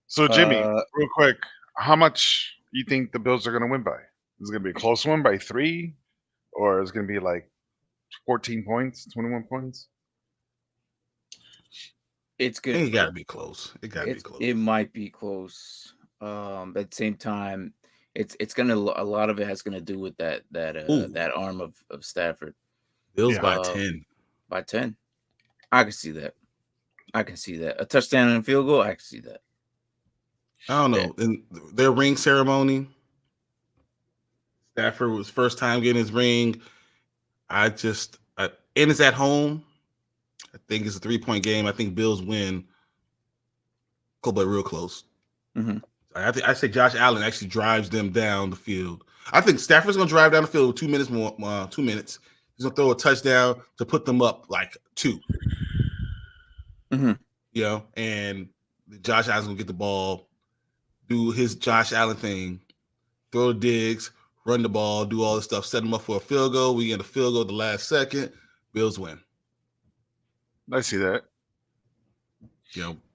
So, Jimmy, real quick, how much you think the Bills are going to win by? Is it going to be a close one by 3? Or is it going to be like 14 points, 21 points? It's good. It got to be close. It might be close. At the same time, it's gonna, a lot of it has gonna do with that arm of Stafford. Bills by 10. By 10. I can see that. A touchdown and a field goal, I can see that. I don't know. In their ring ceremony, Stafford was first time getting his ring. And it's at home. I think it's a 3-point game. I think Bills win, but real close. Mm-hmm. I say Josh Allen actually drives them down the field. I think Stafford's going to drive down the field with 2 minutes more. 2 minutes. He's going to throw a touchdown to put them up like 2. Mm-hmm. And Josh Allen's going to get the ball, do his Josh Allen thing, throw digs, run the ball, do all this stuff, set them up for a field goal. We get a field goal at the last second. Bills win. I see that.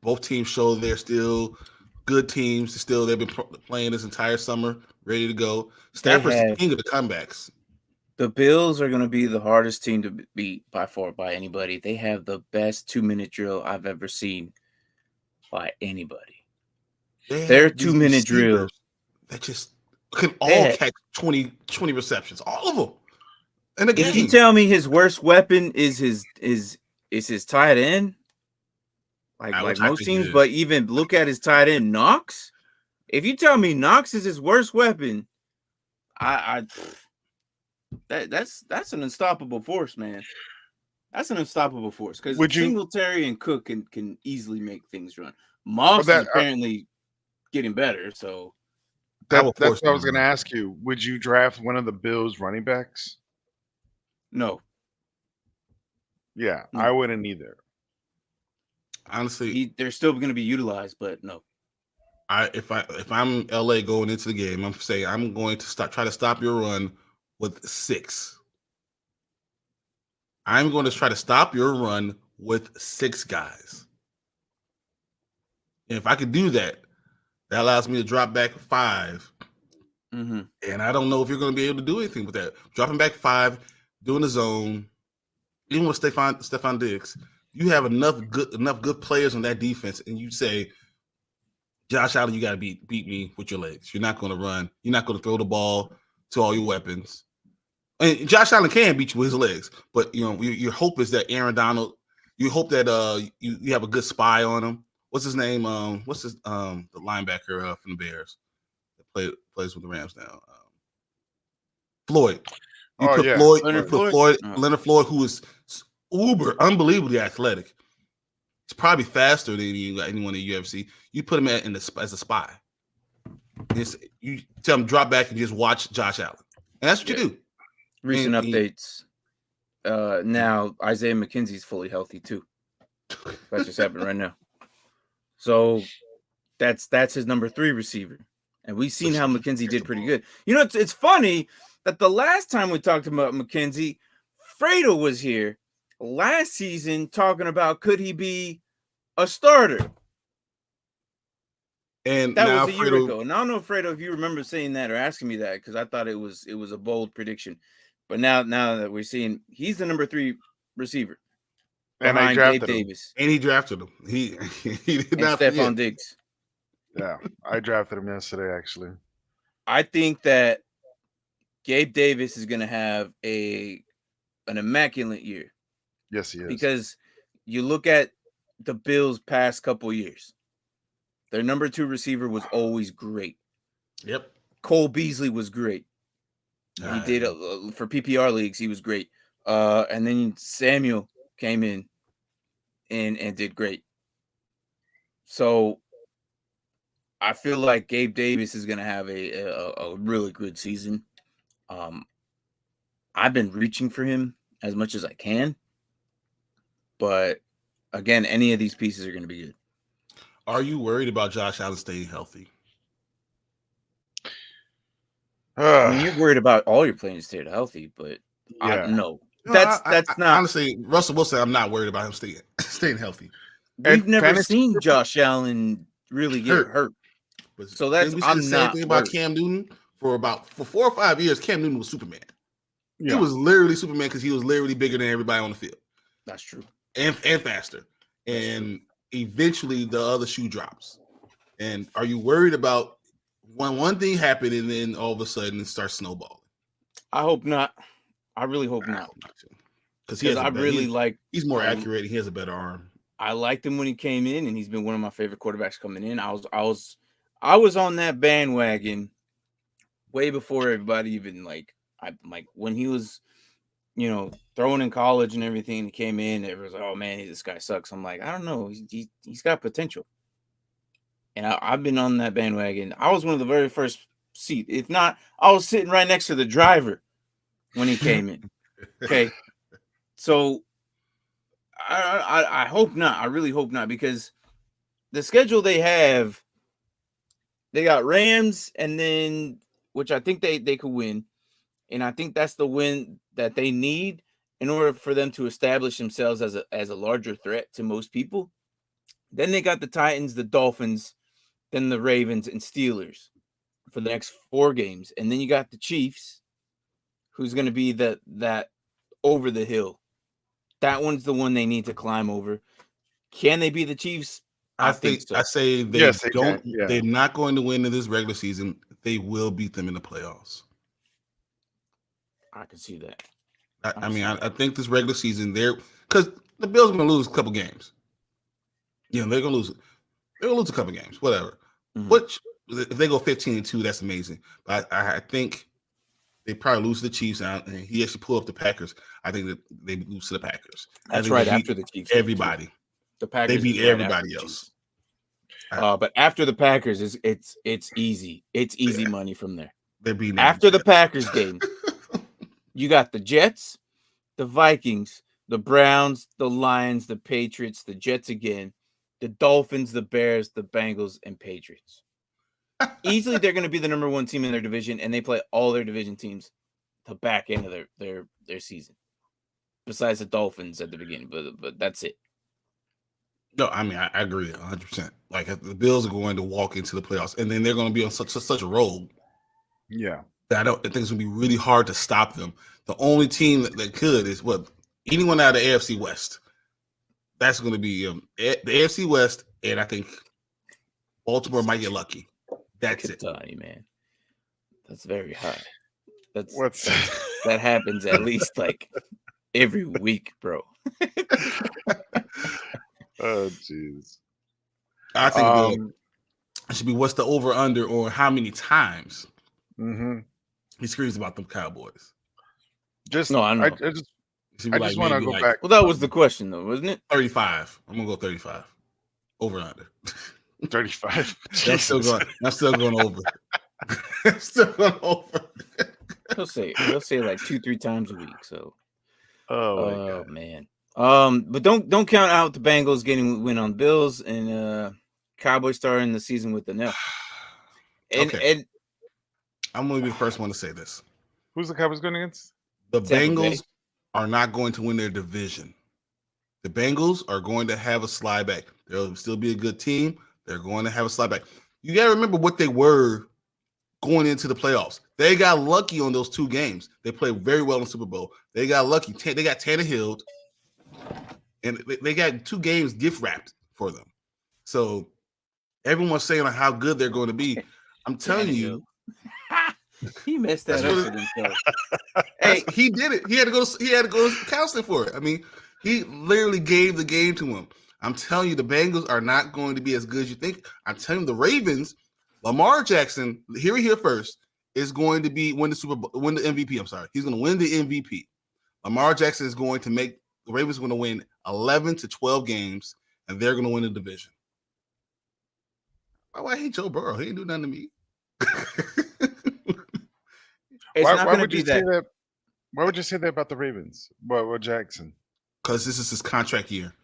Both teams show they're still good teams. They've been playing this entire summer, ready to go. Stafford's the king of the comebacks. The Bills are going to be the hardest team to beat by far by anybody. They have the best 2-minute drill I've ever seen by anybody. Their 2-minute drill that just can all catch 20 receptions, all of them. And again, if you tell me his worst weapon is his tight end, like most teams, but even look at his tight end Knox. If you tell me Knox is his worst weapon, that's an unstoppable force, man. That's an unstoppable force because Singletary and Cook can easily make things run. Moss is apparently getting better, so that's what I was going to ask you. Would you draft one of the Bills running backs? No. Yeah, I wouldn't either. Honestly, they're still going to be utilized, but no. If I'm LA going into the game, I'm saying I'm going to try to stop your run with 6. I'm going to try to stop your run with 6 guys. And if I could do that, that allows me to drop back 5. Mm-hmm. And I don't know if you're going to be able to do anything with that. Dropping back 5, doing the zone, even with Stephon Diggs, you have enough good players on that defense, and you say, Josh Allen, you got to beat me with your legs. You're not going to run. You're not going to throw the ball to all your weapons. And Josh Allen can beat you with his legs, but your hope is that Aaron Donald. You hope that you have a good spy on him. What's his name? What's his the linebacker from the Bears that plays with the Rams now? Floyd. You put Floyd, Leonard Floyd, who is unbelievably athletic. He's probably faster than anyone in the UFC. You put him as a spy. You tell him drop back and just watch Josh Allen, and that's what you do. Recent updates. Now Isaiah McKenzie's fully healthy too. That just happened right now. So that's his number 3 receiver, and we've seen how McKenzie did pretty good. It's funny that the last time we talked about McKenzie, Fredo was here last season talking about could he be a starter. And that was a year ago. And I don't know, Fredo, if you remember saying that or asking me that, because I thought it was a bold prediction. But now that we're seeing he's the number 3 receiver. And I drafted Gabe Davis. And he drafted him. He did not Stephon Diggs. Yeah, I drafted him yesterday, actually. I think that Gabe Davis is going to have an immaculate year. Yes, he is. Because you look at the Bills' past couple years. Their number 2 receiver was always great. Yep. Cole Beasley was great. He did for PPR leagues. He was great. And then Samuel came in and did great. So I feel like Gabe Davis is going to have a really good season. I've been reaching for him as much as I can. But again, any of these pieces are going to be good. Are you worried about Josh Allen staying healthy? I mean, you're worried about all your players staying healthy, but no. That's not. Honestly, Russell Wilson, I'm not worried about him staying healthy. We've never seen Josh Allen really get hurt. So that's I'm the not same thing about Cam Newton for 4 or 5 years. Cam Newton was Superman. Yeah. He was literally Superman because he was literally bigger than everybody on the field. That's true. And faster. And eventually the other shoe drops. And are you worried about when one thing happened and then all of a sudden it starts snowballing? I hope not. I really hope not. Because he's more accurate. He has a better arm. I liked him when he came in, and he's been one of my favorite quarterbacks coming in. I was on that bandwagon way before everybody even when he was, throwing in college and everything. He came in, everyone's like, "Oh man, this guy sucks." I'm like, I don't know, he's got potential. And I've been on that bandwagon. I was one of the very first seat. If not, I was sitting right next to the driver when he came in. Okay, so I hope not. I really hope not, because the schedule they have, they got Rams, and then which I think they could win, and I think that's the win that they need in order for them to establish themselves as a larger threat to most people. Then they got the Titans, the Dolphins, then the Ravens and Steelers for the next 4 games, and then you got the Chiefs, who's going to be that over the hill. That one's the one they need to climb over. Can they be the Chiefs? I think so. I say they're not going to win in this regular season. They will beat them in the playoffs. I can see that. I think this regular season because the Bills are going to lose a couple games. They're going to lose. They're going to lose a couple games, whatever. Mm-hmm. Which if they go 15-2, that's amazing. But I think they probably lose to the Chiefs, and he actually pull up the Packers. I think that they lose to the Packers. That's right after the Chiefs. Everybody. The Packers. They beat everybody else. But after the Packers, it's easy. It's easy money from there. They're beating after the Packers game. You got the Jets, the Vikings, the Browns, the Lions, the Patriots, the Jets again, the Dolphins, the Bears, the Bengals, and Patriots. Easily, they're going to be the number 1 team in their division, and they play all their division teams the back end of their season. Besides the Dolphins at the beginning, but that's it. No, I mean I agree 100%. Like the Bills are going to walk into the playoffs, and then they're going to be on such a roll. Yeah, that I think it's going to be really hard to stop them. The only team that could is anyone out of the AFC West. That's going to be the AFC West, and I think Baltimore might get lucky. That's it. Man. That's very high. That's That happens at least like every week, bro. Oh, jeez. I think Um, it should be what's the over under or how many times mhm. he screams about them Cowboys. Just No, I know. I It should I be just want to maybe go back. Well, that was the question, though, wasn't it? 35. I'm gonna go 35. Over and under. 35. I'm still Jesus. going. I'm still going over. I'm still going over. He'll say like 2-3 times a week. So, Oh my oh god. man. But don't count out the Bengals getting win on Bills and Cowboys starting the season with an F. And Okay. and I'm gonna be the first one to say this. Who's the Cowboys going against? The Tampa Bay. Bengals are not going to win their division. The Bengals are going to have a slide back. They'll still be a good team. They're going to have a slide back. You got to remember what they were going into the playoffs. They got lucky on those 2 games. They played very well in the Super Bowl. They got lucky. They got Tannehill, and they got 2 games gift wrapped for them. So everyone's saying like how good they're going to be. I'm telling you, he messed that That's up what for himself. hey, he did it. He had to go to counseling for it. I mean, he literally gave the game to him. I'm telling you, the Bengals are not going to be as good as you think. I'm telling you, the Ravens, Lamar Jackson, here first, is going to win the Super Bowl, win the MVP. I'm sorry, he's going to win the MVP. Lamar Jackson is going to make the Ravens going to win 11 to 12 games, and they're going to win the division. Why I hate Joe Burrow? He ain't do nothing to me. It's Why, not why going to would be you say that. that? Why would you say that about the Ravens? What Jackson? Because this is his contract year.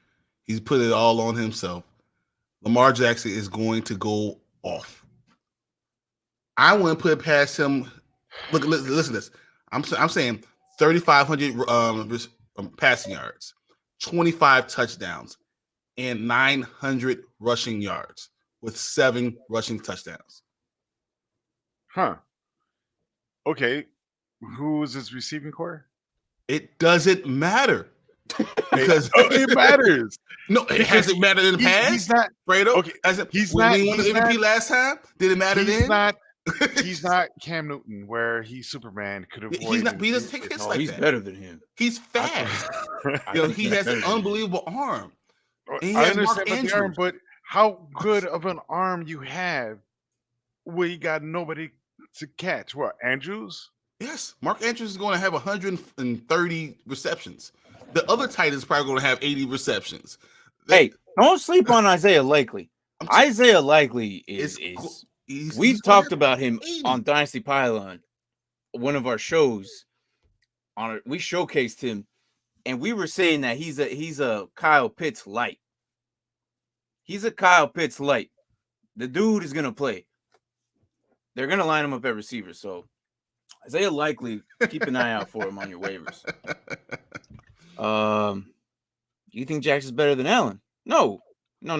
He's put it all on himself. Lamar Jackson is going to go off. I wouldn't put it past him. Look, listen to this. I'm saying 3,500 passing yards, 25 touchdowns, and 900 rushing yards with 7 rushing touchdowns. Huh. Okay. Who is his receiving core? It doesn't matter because it matters. No, it hasn't mattered in the past. He's not. Fredo, Okay, he's when not. we won the He's MVP not, last time, did it matter he's then? not. He's not Cam Newton, where he's Superman. Could avoid. He's not. He doesn't take hits Oh, like he's that. better than him. He's fast. I You know, think he he's has better an than him. unbelievable arm. And he I has Mark understand about the arm, Andrews. but how good of an arm you have where you got nobody to catch? What, Andrews? Yes, Mark Andrews is going to have 130 receptions. The other tight is probably going to have 80 receptions. Hey, don't sleep on Isaiah Likely. I'm t- Isaiah Likely is he's we've gonna talked have about him 80. on Dynasty Pylon, one of our shows. We showcased him, and we were saying that he's a Kyle Pitts light. He's a Kyle Pitts light. The dude is gonna play. They're gonna line him up at receiver. So Isaiah Likely, keep an eye out for him on your waivers. You think Jackson's better than Allen? No. No,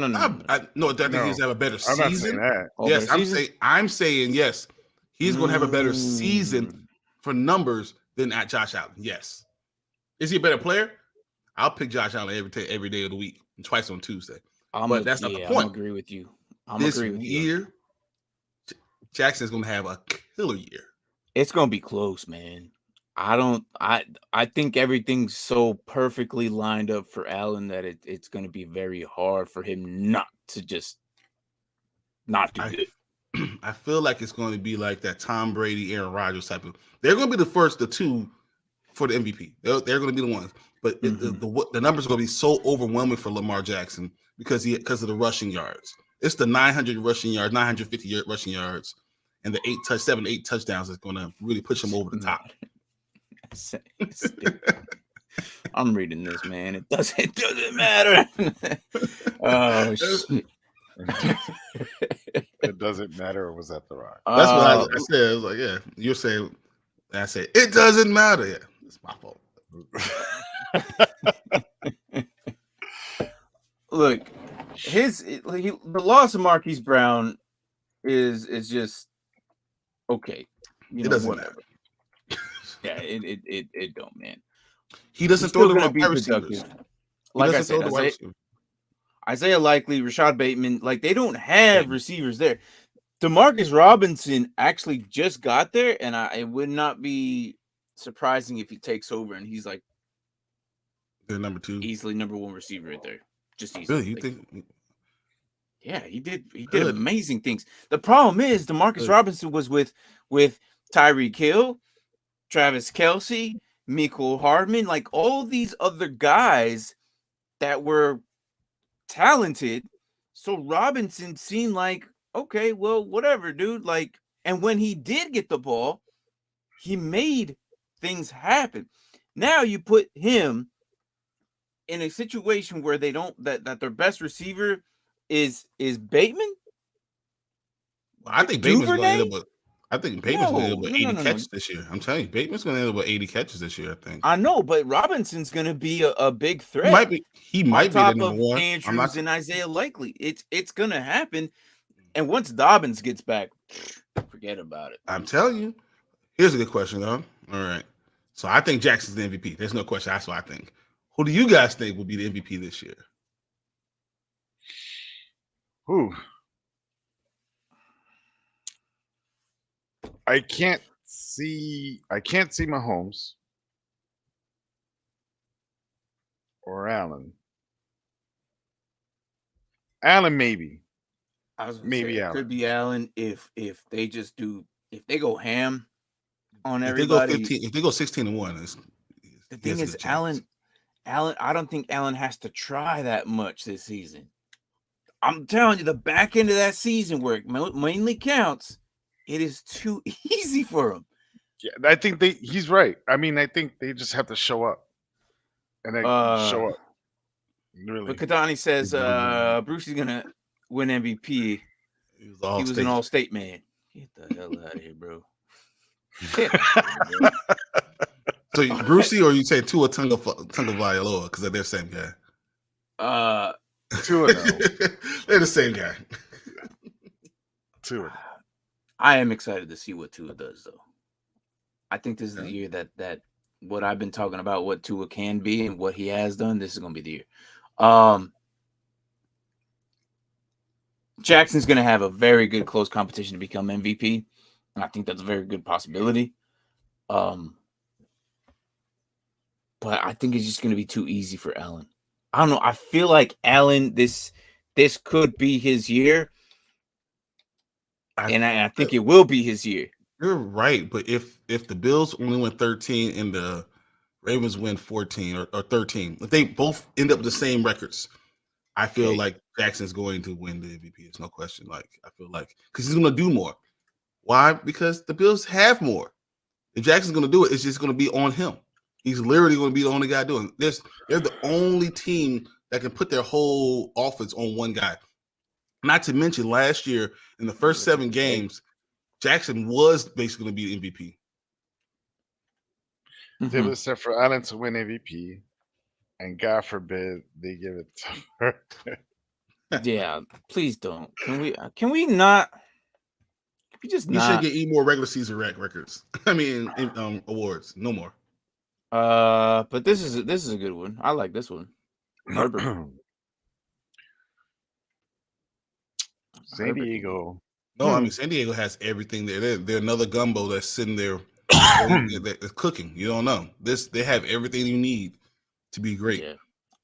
I think he's have a better I'm not saying season. that. Oh, Yes, better season? I'm saying yes. He's going to have a better season for numbers than at Josh Allen. Yes. Is he a better player? I'll pick Josh Allen every day of the week and twice on Tuesday. But that's not the I'm point. gonna agree with you. This year, Jackson's going to have a killer year. It's gonna be close, man. I think everything's so perfectly lined up for Allen that it's gonna be very hard for him not to just not do good. I feel like it's going to be like that Tom Brady, Aaron Rodgers type of. They're going to be the 2 for the MVP. They're going to be the ones, but the numbers are going to be so overwhelming for Lamar Jackson because of the rushing yards. It's the 900 rushing yards, 950 rushing yards, and the 7, 8 touchdowns that's going to really push him over the top. I'm reading this, man. It doesn't matter. Oh shit. It doesn't matter. Or was that the Rock? That's what I said. I was like, yeah, you're saying. I said it doesn't matter. Yeah, it's my fault. Look, the loss of Marquise Brown is just okay. It doesn't matter. Yeah, it don't, man. He doesn't He's throw still the gonna be wide receivers. productive. Like I said, Isaiah Likely, Rashad Bateman, like they don't have receivers there. DeMarcus Robinson actually just got there, and it would not be surprising if he takes over and he's like They're number 2. easily number 1 receiver right there. Just easily. Really? You Like, think? yeah, he did Good. amazing things. The problem is Demarcus Good. Robinson was with Tyreek Hill, Travis Kelce, Mecole Hardman, like all these other guys that were talented. So Robinson seemed like, okay, well, whatever, dude. Like, and when he did get the ball, he made things happen. Now you put him in a situation where they don't that their best receiver is Bateman. I think Bateman's going to end Duvernay? up with. I think Bateman's going to end up No, with no, 80 no, no, no. catches this year. I'm telling you, Bateman's going to end up with 80 catches this year. I think. I know, but Robinson's going to be a big He threat. might be. He On might be the top number of one. I'm Andrews not. and Isaiah Likely. It's going to happen. And once Dobbins gets back, forget about it. I'm telling you. Here's a good question, though. All right. So I think Jackson's the MVP. There's no question. That's what I think. Who do you guys think will be the MVP this year? Who? I can't see Mahomes or Allen. Allen maybe. I was gonna Maybe say it Allen. could be Allen if they just do if they go ham on If they go everybody. 15, if they go 16-1, The thing is, Allen, I don't think Allen has to try that much this season. I'm telling you, the back end of that season where it mainly counts, it is too easy for him. Yeah, I think he's right. I mean, I think they just have to show up. And they show up. Really. But Kadani says Bruce is gonna win MVP. He was an all-state man. Get the hell out of here, bro. Get out of here, bro. So Brucey, or you say Tua Tagovailoa because they're the same guy. Tua, no. They're the same guy. Tua. I am excited to see what Tua does, though. I think this is the year that what I've been talking about, what Tua can be and what he has done, this is going to be the year. Jackson's going to have a very good close competition to become MVP, and I think that's a very good possibility. But I think it's just going to be too easy for Allen. I don't know. I feel like Allen, this could be his year, and I think it will be his year. You're right, but if the Bills only win 13 and the Ravens win 14 or 13, if they both end up with the same records, I feel like Jackson's going to win the MVP. It's no question. Like I feel like because he's going to do more. Why? Because the Bills have more. If Jackson's going to do it, it's just going to be on him. He's literally going to be the only guy doing this. They're the only team that can put their whole offense on one guy. Not to mention last year in the first 7 games, Jackson was basically going to be the MVP. They would set for Allen to win MVP, and God forbid they give it to her. Yeah, please don't. Can we not? Can we just He not? should get any more regular season records. I mean, awards. No more. But this is a good one. I like this one. Herbert. San Diego. No, I mean San Diego has everything there. They're another gumbo that's sitting there that's cooking. You don't know. They have everything you need to be great. Yeah.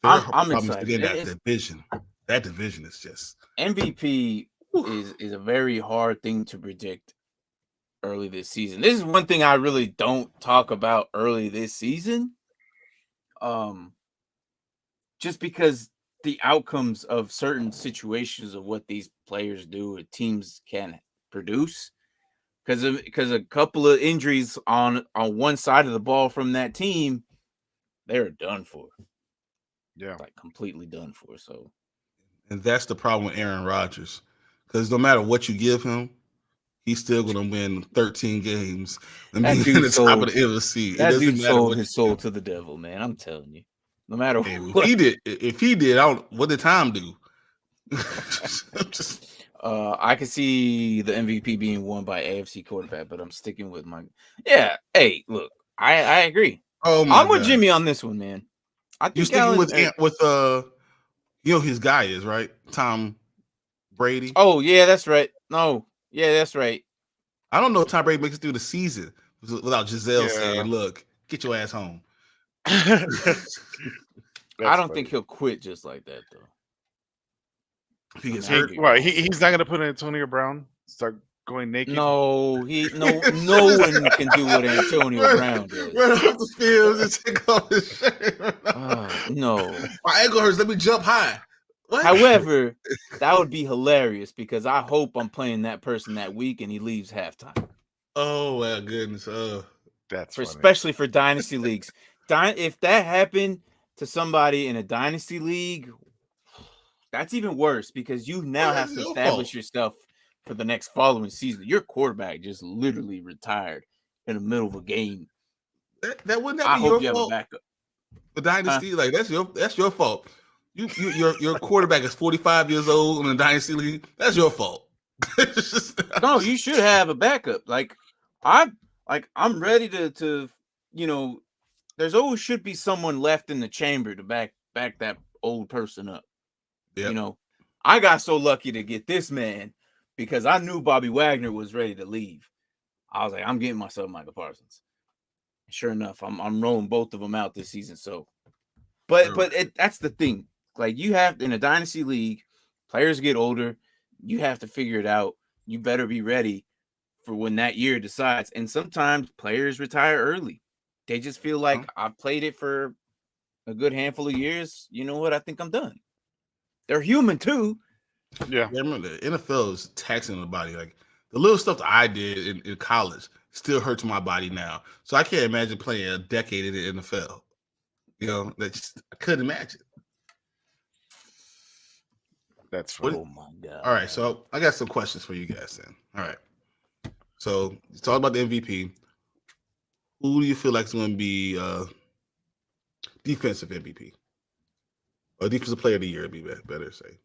Their I'm problem is excited. to get that division. That division is just MVP is a very hard thing to predict early this season. This is one thing I really don't talk about early this season. Just because the outcomes of certain situations of what these players do or teams can produce, because a couple of injuries on one side of the ball from that team, they're done for. Yeah, like completely done for. So, and that's the problem with Aaron Rodgers, because no matter what you give him, he's still going to win 13 games and be in the top of the NFC. That dude sold his soul to the devil, man. I'm telling you. No matter what if he did, what did Tom do? I could see the MVP being won by AFC quarterback, but I'm sticking with my. Yeah, hey, look, I agree. Oh my I'm with Jimmy on this one, man. I think you're sticking with his guy is right, Tom Brady. Oh yeah, that's right. No, yeah, that's right. I don't know if Tom Brady makes it through the season, without Giselle Yeah. saying, "Look, get your ass home." I don't funny. think he'll quit just like that though. If he gets I mean, hurt, he- What? He's not gonna put Antonio Brown start going naked. No, no one can do what Antonio Brown does. Run off the field and take off his shirt. No. My ankle hurts. Let me jump high. What? However, that would be hilarious because I hope I'm playing that person that week and he leaves halftime. Oh my goodness. That's For funny. especially for dynasty leagues. If that happened to somebody in a dynasty league, that's even worse because you now Well, have that's to your establish fault. yourself for the next following season. Your quarterback just literally retired in the middle of a game. That wouldn't I that be hope your you have a fault? backup. The dynasty, like that's your fault. Your quarterback is 45 years old in a dynasty league. That's your fault. It's just- No, you should have a backup. I'm ready to there's always should be someone left in the chamber to back that old person up. Yep. You know, I got so lucky to get this man because I knew Bobby Wagner was ready to leave. I was like, I'm getting myself Michael Parsons. Sure enough, I'm rolling both of them out this season. So, but that's the thing. Like you have in a dynasty league, players get older. You have to figure it out. You better be ready for when that year decides. And sometimes players retire early. They just feel like I've played it for a good handful of years. You know what? I think I'm done. They're human too. Yeah. Yeah, remember the NFL is taxing on the body. Like the little stuff that I did in college still hurts my body now. So I can't imagine playing a decade in the NFL. You know, I couldn't imagine. That's funny. Oh my god! All right, so I got some questions for you guys then. All right, so you talk about the MVP. Who do you feel like is going to be defensive MVP or defensive player of the year? Would be better to say.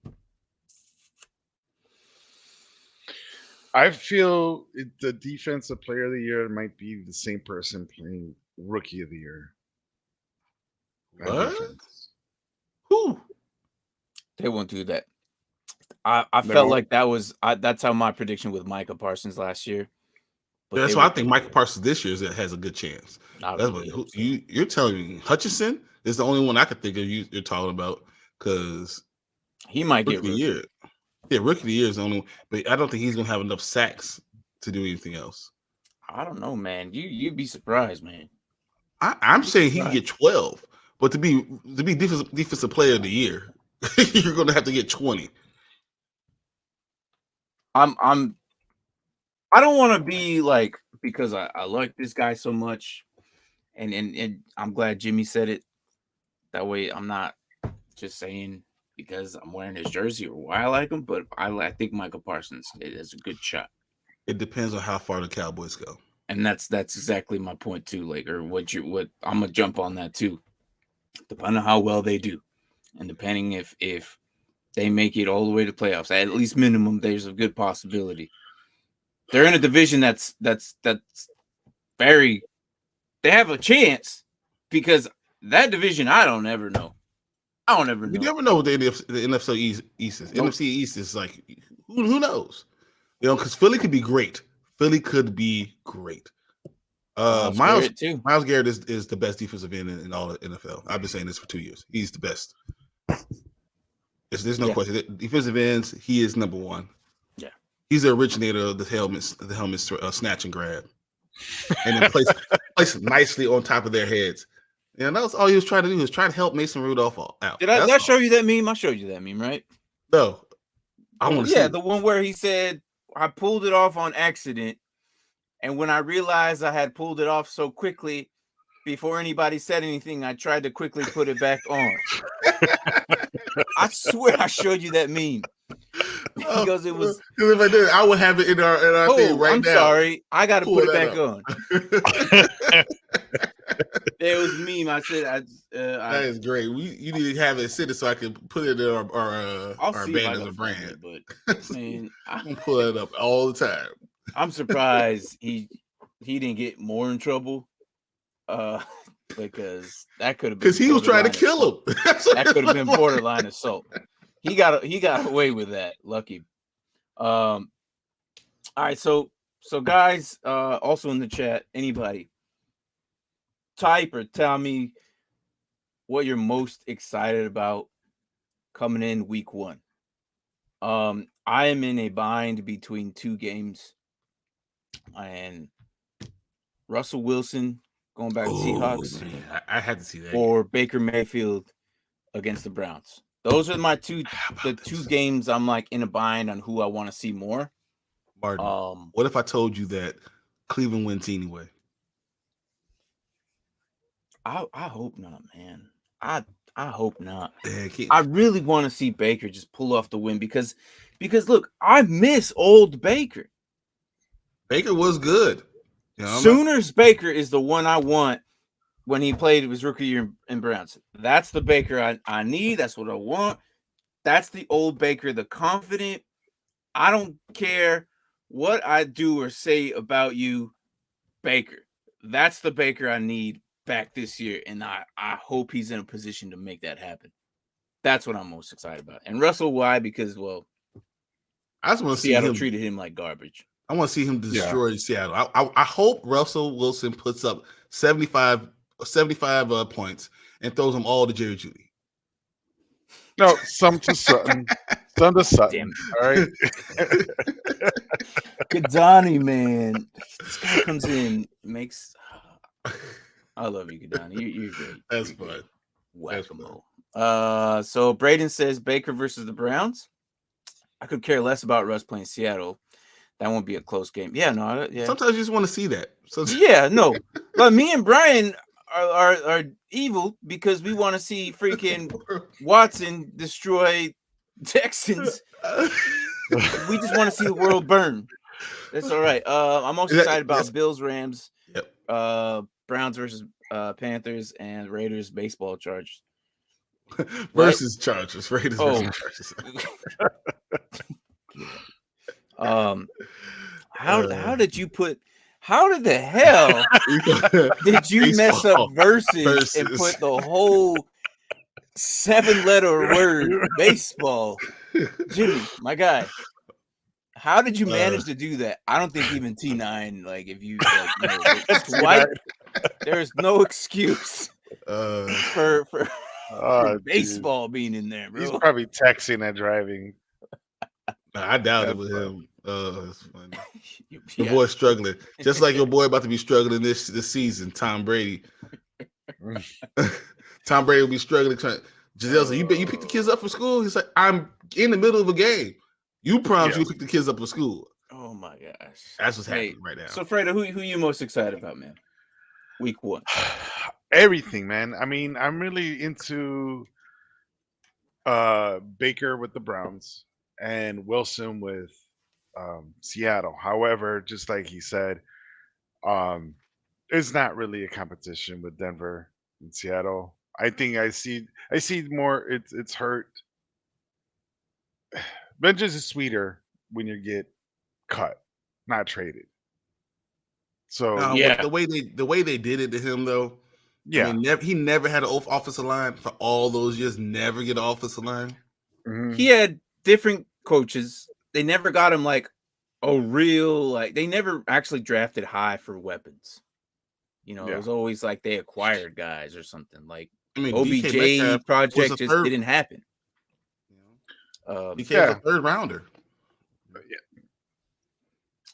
I feel the defensive player of the year might be the same person playing rookie of the year. on What? defense. Who? They won't do that. I They felt won't? like that's how my prediction with Micah Parsons last year. But That's they why I won't think do Michael that. Parsons this year has a good chance. I That's really what hope so. you're telling me. Hutchinson is the only one I could think of you're talking about because He might rookie get of the rookie. year. Yeah, rookie of the year is the only one, but I don't think he's gonna have enough sacks to do anything else. I don't know, man. You'd be surprised, man. I'm saying he can Right. get 12, but to be defensive player of the year, you're gonna have to get 20. I don't want to be like because I like this guy so much, and I'm glad Jimmy said it. That way, I'm not just saying because I'm wearing his jersey or why I like him, but I think Michael Parsons is a good shot, It depends on how far the Cowboys go. and that's exactly my point too. Like, or what I'm gonna jump on that too, depending on how well they do, and depending if they make it all the way to playoffs, at least minimum, there's a good possibility. They're in a division that's very. They have a chance because that division I don't ever know. I don't ever You know. never know what the NFC East is. Nope. NFC East is like who knows? You know, because Philly could be great. Miles too. Garrett is the best defensive end in all the NFL. I've been saying this for 2 years. He's the best. There's no Yeah. question. Defensive ends, he is number one. Yeah. He's the originator of the helmet snatch and grab, and then place nicely on top of their heads. And that's all he was trying to do. Was trying to help Mason Rudolph out. Did I That's all. show you that meme? I showed you that meme, right? No, I want to see. Yeah, the one where he said I pulled it off on accident, and when I realized I had pulled it off so quickly, before anybody said anything, I tried to quickly put it back on. I swear I showed you that meme because it was. Because if I did, I would have it in our thing Oh, right I'm now. sorry. I got to Pull put it that back up. on. There was a meme. I said, That is great. You need to have it sitting so I can put it in I'll our see if I band as can a find brand. it, but man, I'm gonna pull it up all the time. I'm surprised he didn't get more in trouble. Because that could have been Because he was trying to borderline kill assault. him. That's what That it could have been looked like. borderline assault. He got away with that. Lucky. All right, so So guys, also in the chat, anybody type or tell me what you're most excited about coming in week 1. I am in a bind between 2 games, and Russell Wilson going back to Seahawks Man, I had to see that. or Baker Mayfield against the Browns. Those are my How about the this? 2 games I'm like in a bind on who I want to see more. Martin, what if I told you that Cleveland wins anyway? I hope not, man. I hope not. Yeah, I really want to see Baker just pull off the win because look, I miss old Baker. Baker was good. You know, Sooners Baker is the one I want when he played his rookie year in Browns. That's the Baker I need. That's what I want. That's the old Baker, the confident. I don't care what I do or say about you, Baker. That's the Baker I need back this year, and I hope he's in a position to make that happen. That's what I'm most excited about. And Russell, why? Because, well, I just want to see Seattle him treated him like garbage. I want to see him destroy Seattle. I hope Russell Wilson puts up 75 points and throws them all to Jerry Jeudy. No, some to Sutton. Some to Sutton. All right. Kadani, man. This guy comes in, makes. I love you, Kadani. You're great. That's You're fun. Whack-a-mole. So Braden says Baker versus the Browns. I could care less about Russ playing Seattle. That won't be a close game. Yeah, no. Yeah. Sometimes you just want to see that. Yeah, no. But me and Brian are evil because we want to see freaking Watson destroy Texans. We just want to see the world burn. That's all right. I'm most excited about Bills, Rams, Browns versus Panthers, and Raiders baseball Chargers. Versus Chargers. Raiders versus Chargers. How did you put? How did the hell did you mess up versus and put the whole 7-letter word baseball? Jimmy, my guy, how did you manage to do that? I don't think even T9, like if you it's white, there's no excuse for baseball being in there, bro. He's probably texting and driving. I doubt it with him. It's funny. Your boy's struggling, just like your boy about to be struggling this season. Tom Brady. Tom Brady will be struggling. Giselle said, "You pick the kids up for school." He's like, "I'm in the middle of a game. You promised you pick the kids up for school." Oh my gosh, that's what's happening right now. So, Fredo, who you most excited about, man? Week 1. Everything, man. I mean, I'm really into Baker with the Browns and Wilson with Seattle. However, just like he said, it's not really a competition with Denver and Seattle. I think I see more. It's hurt. Vengeance is sweeter when you get cut, not traded. So the way they did it to him though. Yeah, I mean, he never had an offensive line for all those years. Never get an offensive line. Mm-hmm. He had different coaches. They never got him like a real they never actually drafted high for weapons. You know, it was always like they acquired guys or something. Like OBJ project just didn't happen. He came a third rounder.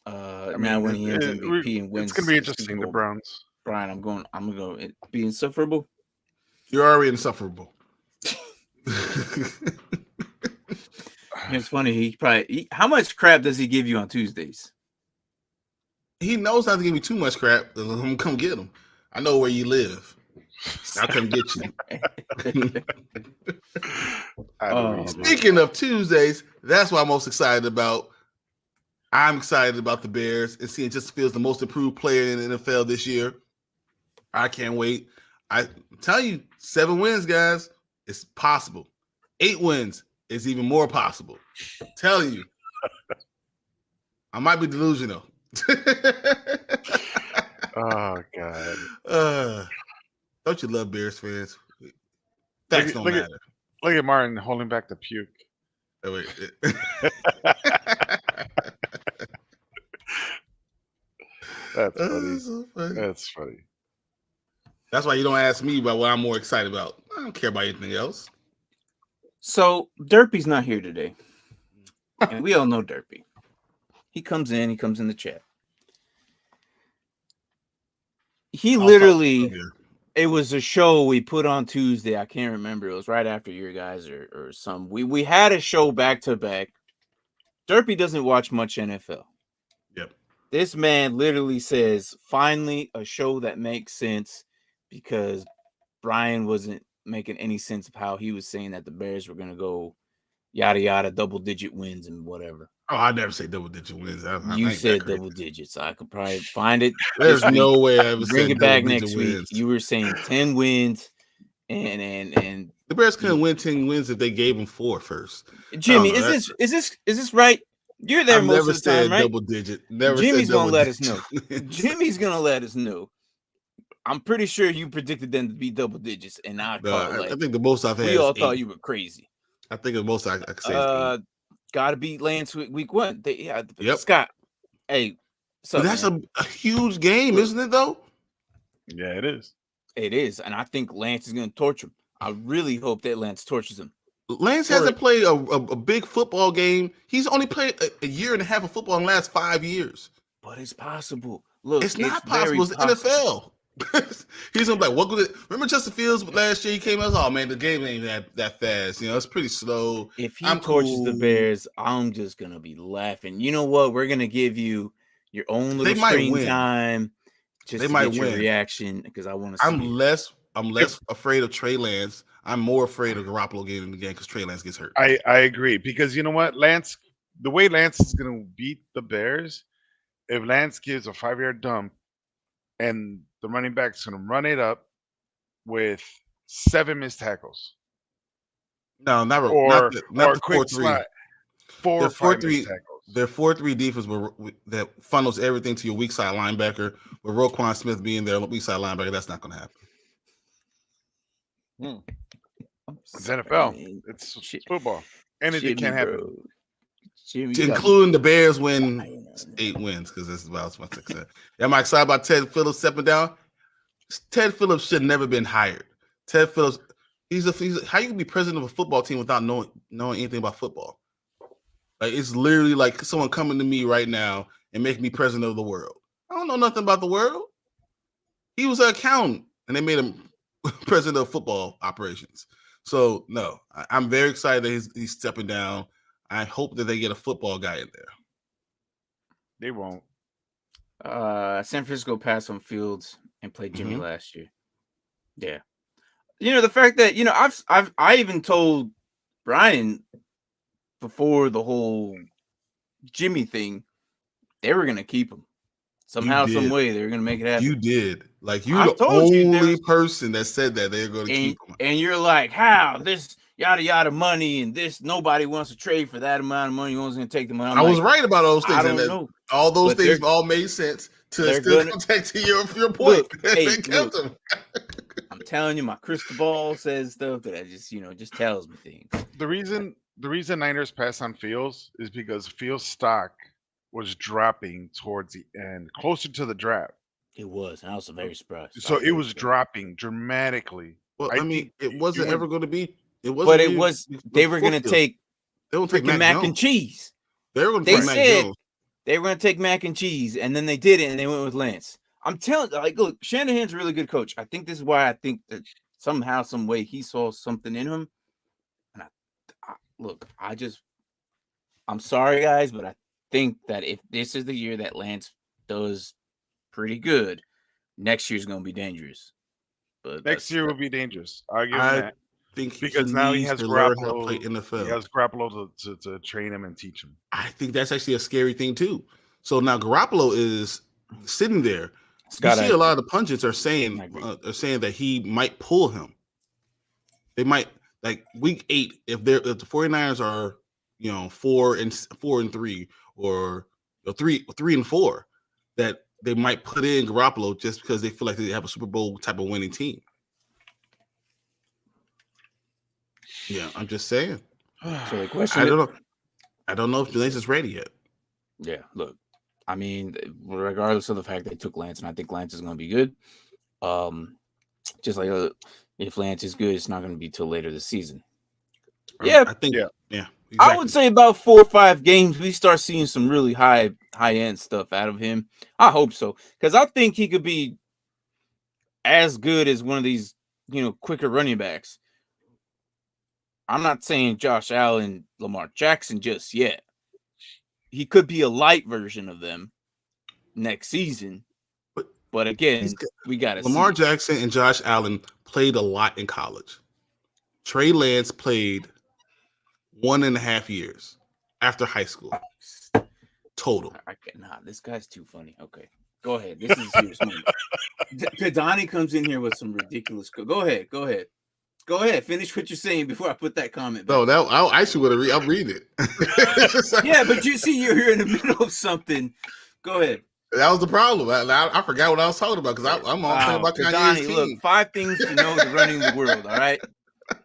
Now when he ends MVP and wins, it's gonna be interesting. The Browns. Brian, I'm gonna be insufferable. You're already insufferable. It's funny. How much crap does he give you on Tuesdays? He knows not to give me too much crap. I'm gonna come get him. I know where you live. I'll come get you. Speaking of Tuesdays, that's what I'm most excited about. I'm excited about the Bears and seeing Justin Fields the most improved player in the NFL this year. I can't wait. I tell you, 7 wins, guys. It's possible. 8 wins is even more possible. Tell you. I might be delusional. Oh God. Don't you love Bears fans? Facts don't matter. Look at Martin holding back the puke. Oh, wait. That's funny. That's why you don't ask me about what I'm more excited about. I don't care about anything else. So Derpy's not here today, and we all know Derpy. He comes in the chat. He I'll talk literally, earlier. it was a show we put on Tuesday. I can't remember. It was right after your guys or some. We had a show back to back. Derpy doesn't watch much NFL. Yep. This man literally says, finally, a show that makes sense, because Brian wasn't making any sense of how he was saying that the Bears were going to go yada yada, double-digit wins and whatever. Oh, I never say double-digit wins. I You ain't said that crazy. double digits. I could probably find it. There's this no week. way I ever Bring said it back double-digit next week. wins. You were saying 10 wins, and The Bears couldn't win 10 wins if they gave them 4 first. Jimmy, know, is this right? You're there I've most never of the time, said right? double-digit. Never Jimmy's said gonna let us double-digit know. wins. Jimmy's gonna let us know. I'm pretty sure you predicted them to be double digits, and I No, caught I think the most I've had we is all 8. thought you were crazy. I think the most I could say is 8. Gotta beat Lance week 1. Yep. Scott, hey, But that's a huge game, Look. isn't it, though? Yeah, it is. It is, and I think Lance is gonna torture him. I really hope that Lance tortures him. Lance For hasn't it. played a big football game. He's only played a year and a half of football in the last 5 years. But it's possible. Look, It's not very possible. It's the NFL. He's gonna be like, what was it? Remember Justin Fields last year? He came out, oh man, the game ain't that fast. You know, it's pretty slow. If he I'm torches the cool. Bears, I'm just gonna be laughing. You know what? We're gonna give you your own They little might screen win. time just They to might get your win. reaction, because I want to see I'm it. less afraid of Trey Lance. I'm more afraid of Garoppolo getting in the game because Trey Lance gets hurt. I agree, because you know what, Lance, the way Lance is going to beat the Bears, if Lance gives a 5-yard dump and the running back's going to run it up with 7 missed tackles No, not or the quick 4-3. slide, 4 The or 5 4-3 missed tackles. Their 4-3 defense that funnels everything to your weak side linebacker. With Roquan Smith being their weak side linebacker, that's not going to happen. It's NFL. Man. It's Shit. football. Anything can happen. Bro. Jimmy, you got me. Including the Bears win 8 wins, because that's about what I said. Am I excited about Ted Phillips stepping down? Ted Phillips should have never been hired. Ted Phillips, how you can be president of a football team without knowing anything about football? Like, it's literally like someone coming to me right now and making me president of the world. I don't know nothing about the world. He was an accountant, and they made him president of football operations. So no, I'm very excited that he's stepping down. I hope that they get a football guy in there. They won't. San Francisco passed on Fields and played Jimmy Mhm. last year. Yeah, the fact that I even told Brian before the whole Jimmy thing, they were gonna keep him somehow, did. some way. They were gonna make it happen. You did. Like, I you're the told you only there's- person that said that they're going to keep him. And you're like, how this yada yada money and this, nobody wants to trade for that amount of money. No one's gonna take the money. I was right about all those things. I don't and know. all those But things they're- all made sense to they're still gonna- protect your point. Look, They hey, kept him. I'm telling you, my crystal ball says stuff that I just tells me things. The reason Niners passed on Fields is because Fields' stock was dropping towards the end, closer to the draft. It was, and I was very surprised. So it was dropping dramatically. Well, I I mean, think it wasn't you ever going to be. It wasn't. But it really was. They were before gonna Fields. take They were take freaking mac and Jones. cheese. They were going to They take Mac said- Jones. They were gonna take mac and cheese, and then they did it, and they went with Lance. I'm telling, look, Shanahan's a really good coach. I think this is why I think that somehow, some way, he saw something in him. And I'm sorry, guys, but I think that if this is the year that Lance does pretty good, next year's gonna be dangerous. But next year will be dangerous. I'll give him I that. think Because now he needs has to learn how to Garoppolo. play NFL. He has Garoppolo to train him and teach him. I think that's actually a scary thing too. So now Garoppolo is sitting there. Scott, you I see, a lot of agree. the pundits are saying I agree. that he might pull him. They might, like week 8, if the 49ers are 4-3 or 3-4, that they might put in Garoppolo just because they feel like they have a Super Bowl type of winning team. Yeah, I'm just saying. So the question, I don't know if Lance is ready yet. yeah, look, I mean, regardless of the fact they took Lance, and I think Lance is going to be good. Just like if Lance is good, it's not going to be till later this season. Yeah, I think. Yeah. Yeah. Exactly. I would say about 4 or 5 games, we start seeing some really high end stuff out of him. I hope so, because I think he could be as good as one of these, quicker running backs. I'm not saying Josh Allen, Lamar Jackson just yet. He could be a light version of them next season. But again, we got to see. Lamar Jackson and Josh Allen played a lot in college. Trey Lance played 1.5 years after high school. Total. I cannot. This guy's too funny. Okay. Go ahead. This is a serious moment. Kadani comes in here with some ridiculous. Go ahead. Go ahead. Finish what you're saying before I put that comment back. No, I actually would have. I'll read it. Yeah, but you see, you're in the middle of something. Go ahead. That was the problem. I forgot what I was talking about because I'm all talking about Kanye's team. Look, 5 things to know to running the world. All right.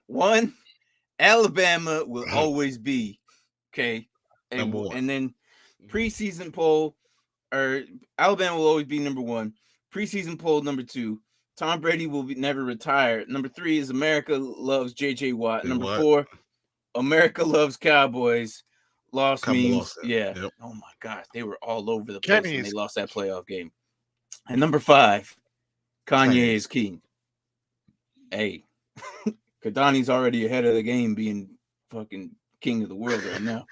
1, Alabama will always be okay. Number 1. And then preseason poll, or Alabama will always be number 1. Preseason poll number 2. Tom Brady will never retire. Number 3 is America loves J.J. Watt. Number 4, America loves Cowboys. Lost memes. Yeah. Yep. Oh my gosh, they were all over the place when they lost that playoff game. And number 5, Kanye is king. Hey, Kadani's already ahead of the game, being fucking king of the world right now.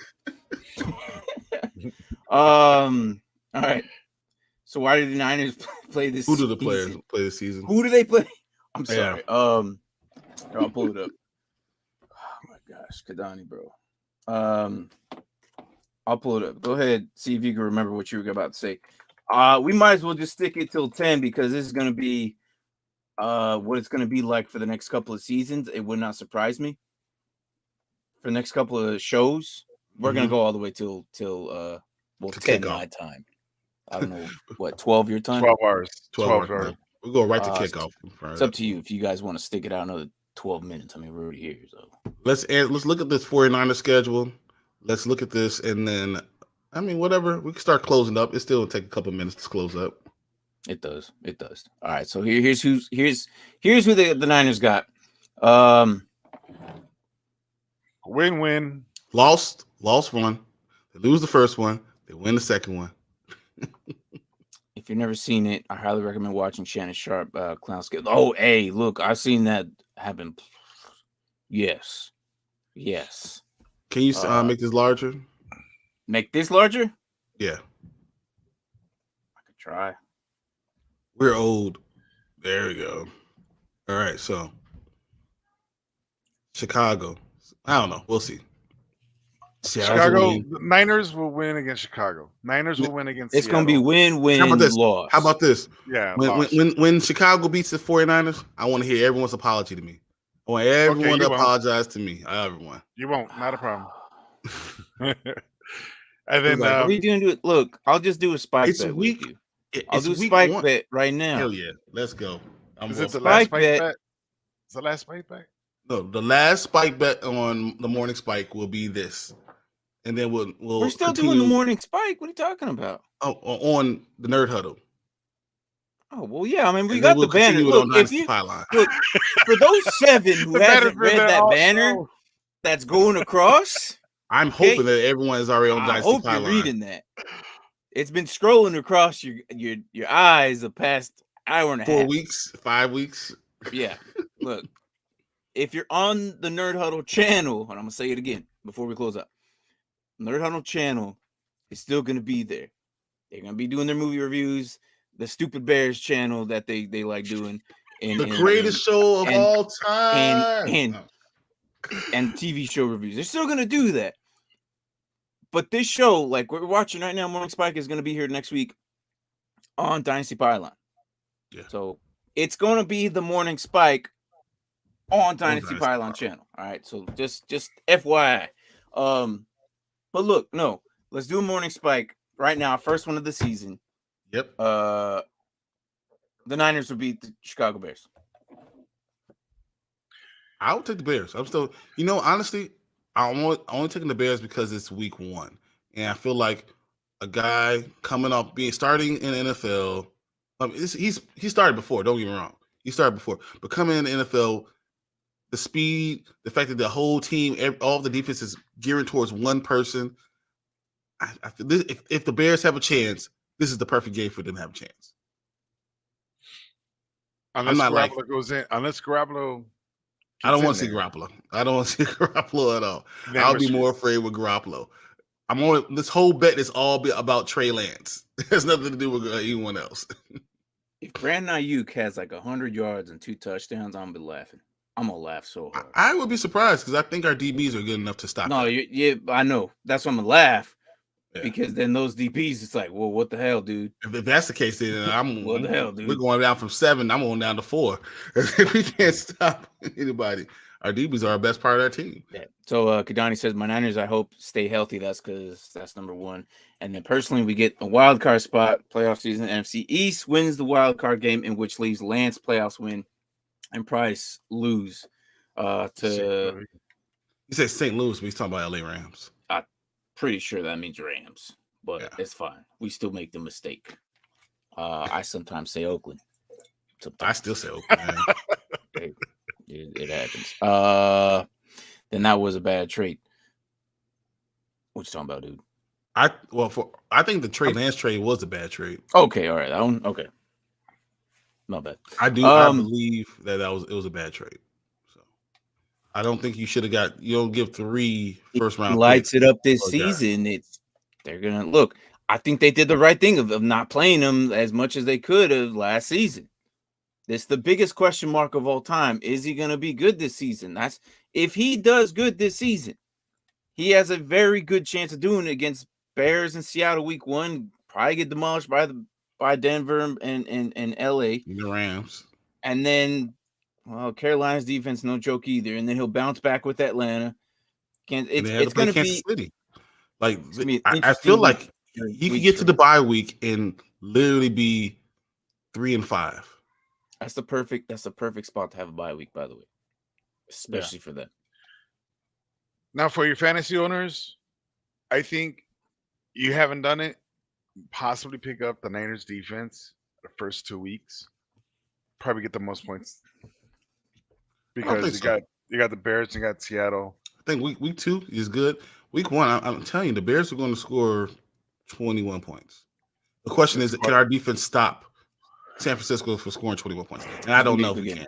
All right. So why did the Niners play this? Who do the players play this season? Who do they play? I'm sorry. I'll pull it up. Oh my gosh, Kadani, bro. I'll pull it up. Go ahead, see if you can remember what you were about to say. We might as well just stick it till 10 because this is going to be what it's going to be like for the next couple of seasons. It would not surprise me. For the next couple of shows, we're going to go all the way till 10 my time. I don't know, what, 12 your time? 12 hours. 12 hours. We'll go right to kickoff. It's up to you if you guys want to stick it out another 12 minutes. I mean, we're already here. So let's look at this 49er schedule. Let's look at this, and then, I mean, whatever. We can start closing up. It still will take a couple minutes to close up. It does. All right. So here's who the Niners got. Win-win. Lost one. They lose the first one. They win the second one. If you've never seen it, I highly recommend watching Shannon Sharp Clown Scale. Oh, hey, look, I've seen that happen. Yes. Can you make this larger? Make this larger? Yeah. I could try. We're old. There we go. All right, so Chicago. I don't know. We'll see. Chicago, the Niners will win against Chicago. Niners will win against It's going to be win-win loss. How about this? Yeah. When Chicago beats the 49ers, I want to hear everyone's apology to me. I want everyone to apologize to me. Everyone. You won't. Not a problem. And then what are we doing? Look, I'll just do a spike it's bet week. with you. I'll do a spike bet right now. Hell yeah. Let's go. Is it the last spike bet? Is the last spike bet? No, the last spike bet on the morning spike will be this. And then we're still continue. doing the morning spike. What are you talking about? Oh, on the Nerd Huddle. Oh well, yeah. I mean, we got the banner. Look, look, for those 7 who haven't read that banner that's going across, I'm hoping that everyone is already on Dynasty Pylon. I hope you're reading that. It's been scrolling across your eyes the past hour and a half. 4 weeks, 5 weeks. Yeah. Look, if you're on the Nerd Huddle channel, and I'm gonna say it again before we close up. Nerd Huddle channel is still going to be there. They're going to be doing their movie reviews, the Stupid Bears channel that they like doing. The greatest show of all time. And TV show reviews. They're still going to do that. But this show, like we're watching right now, Morning Spike is going to be here next week on Dynasty Pylon. Yeah. So it's going to be the Morning Spike on Dynasty Pylon channel. All right. So just FYI. But look, no, let's do a morning spike right now. First one of the season. Yep. The Niners will beat the Chicago Bears. I would take the Bears. I'm still, honestly, I'm only taking the Bears because it's week 1. And I feel like a guy coming off starting in the NFL. He started before. Don't get me wrong. He started before, but coming in the NFL, the speed, the fact that the whole team, all the defense is gearing towards one person. I feel if the Bears have a chance, this is the perfect game for them to have a chance. Unless not Garoppolo goes in. Unless Garoppolo. I don't want to see Garoppolo. I don't want to see Garoppolo at all. Then I'll we're be screwed. more afraid with Garoppolo. I'm on this whole bet is all about Trey Lance. It has nothing to do with anyone else. If Brandon Ayuk has like 100 yards and 2 touchdowns, I'm gonna be laughing. I'm gonna laugh so hard. I would be surprised because I think our DBs are good enough to stop. No, that. yeah, I know. That's why I'm gonna laugh. Yeah. Because then those DBs, it's like, well, what the hell, dude? If that's the case, then What the hell, dude? We're going down from 7. I'm going down to 4. If we can't stop anybody, our DBs are our best part of our team. Yeah. So Kadani says, my Niners, I hope, stay healthy. That's because that's number one. And then personally, we get a wild card spot, playoff season. NFC East wins the wild card game, in which leaves Lance playoffs win and Price lose to. You said St. Louis, but he's talking about LA Rams. Pretty sure that means Rams, but Yeah. it's fine. We still make the mistake. I sometimes say Oakland. I still say Oakland. It happens. Then that was a bad trade. What you talking about, dude? I think the Trey Lance trade was a bad trade. Okay, all right. That one, okay. Not bad. I believe that it was a bad trade. So I don't think you should have got. You don't give 3 first round. Lights it up this season. They're gonna look. I think they did the right thing of not playing him as much as they could have last season. It's the biggest question mark of all time. Is he gonna be good this season? That's if he does good this season, he has a very good chance of doing it against Bears in Seattle week 1. Probably get demolished by Denver and LA. The Rams. And then, well, Carolina's defense, no joke either. And then he'll bounce back with Atlanta. It's going to be City. Like I I feel like he could get to the bye week and literally be 3-5. That's the perfect spot to have a bye week, by the way, especially for them. Now, for your fantasy owners, I think you haven't done it. Possibly pick up the Niners defense the first 2 weeks. Probably get the most points because you got the Bears, you got Seattle. I think week 2 is good. Week 1, I'm telling you, the Bears are going to score 21 points. The question is, can our defense stop San Francisco for scoring 21 points? And I don't know if we can.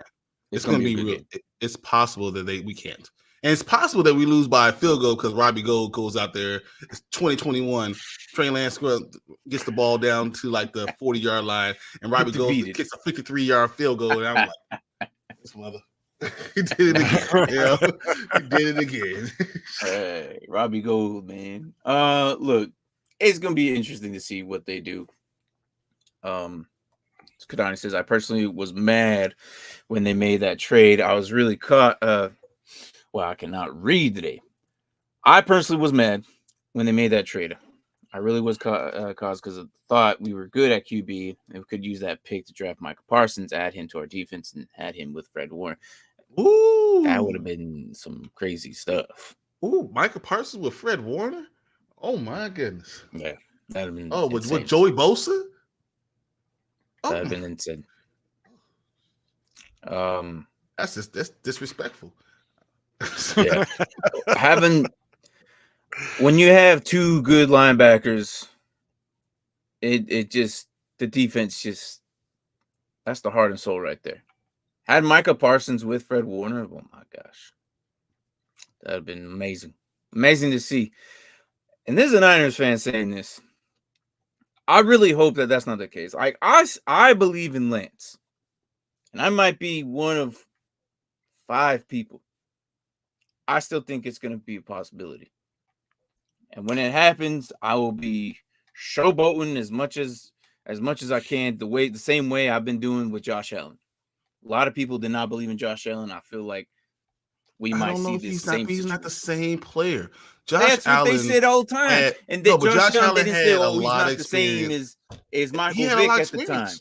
It's going to be real. It's possible that we can't. And it's possible that we lose by a field goal because Robbie Gould goes out there. It's 2021. Trey Lance gets the ball down to like the 40-yard line, and Robbie Gould kicks a 53-yard field goal. And I'm like, this mother. He did it again. He did it again. Hey, Robbie Gould, man. Look, it's gonna be interesting to see what they do. Kadani says, I personally was mad when they made that trade. I was really caught. Well, I cannot read today. I personally was mad when they made that trade. I really was caused because I thought we were good at QB and we could use that pick to draft Michael Parsons, add him to our defense, and add him with Fred Warner. Ooh, that would have been some crazy stuff. Ooh, Michael Parsons with Fred Warner? Oh my goodness. Yeah, that'd have been. Oh, with Joey Bosa? That'd have been insane. That's disrespectful. Yeah. When you have 2 good linebackers, it just the defense just that's the heart and soul right there. Had Micah Parsons with Fred Warner, oh my gosh, that'd have been amazing to see. And this is a Niners fan saying this. I really hope that that's not the case. I believe in Lance, and I might be one of 5 people. I still think it's going to be a possibility. And when it happens, I will be showboating as much as I can, the same way I've been doing with Josh Allen. A lot of people did not believe in Josh Allen. I feel like we might see this same. He's not the same player. That's what they said all the time. And then Josh Allen didn't say, "Oh, he's not the same as Michael Vick at the time."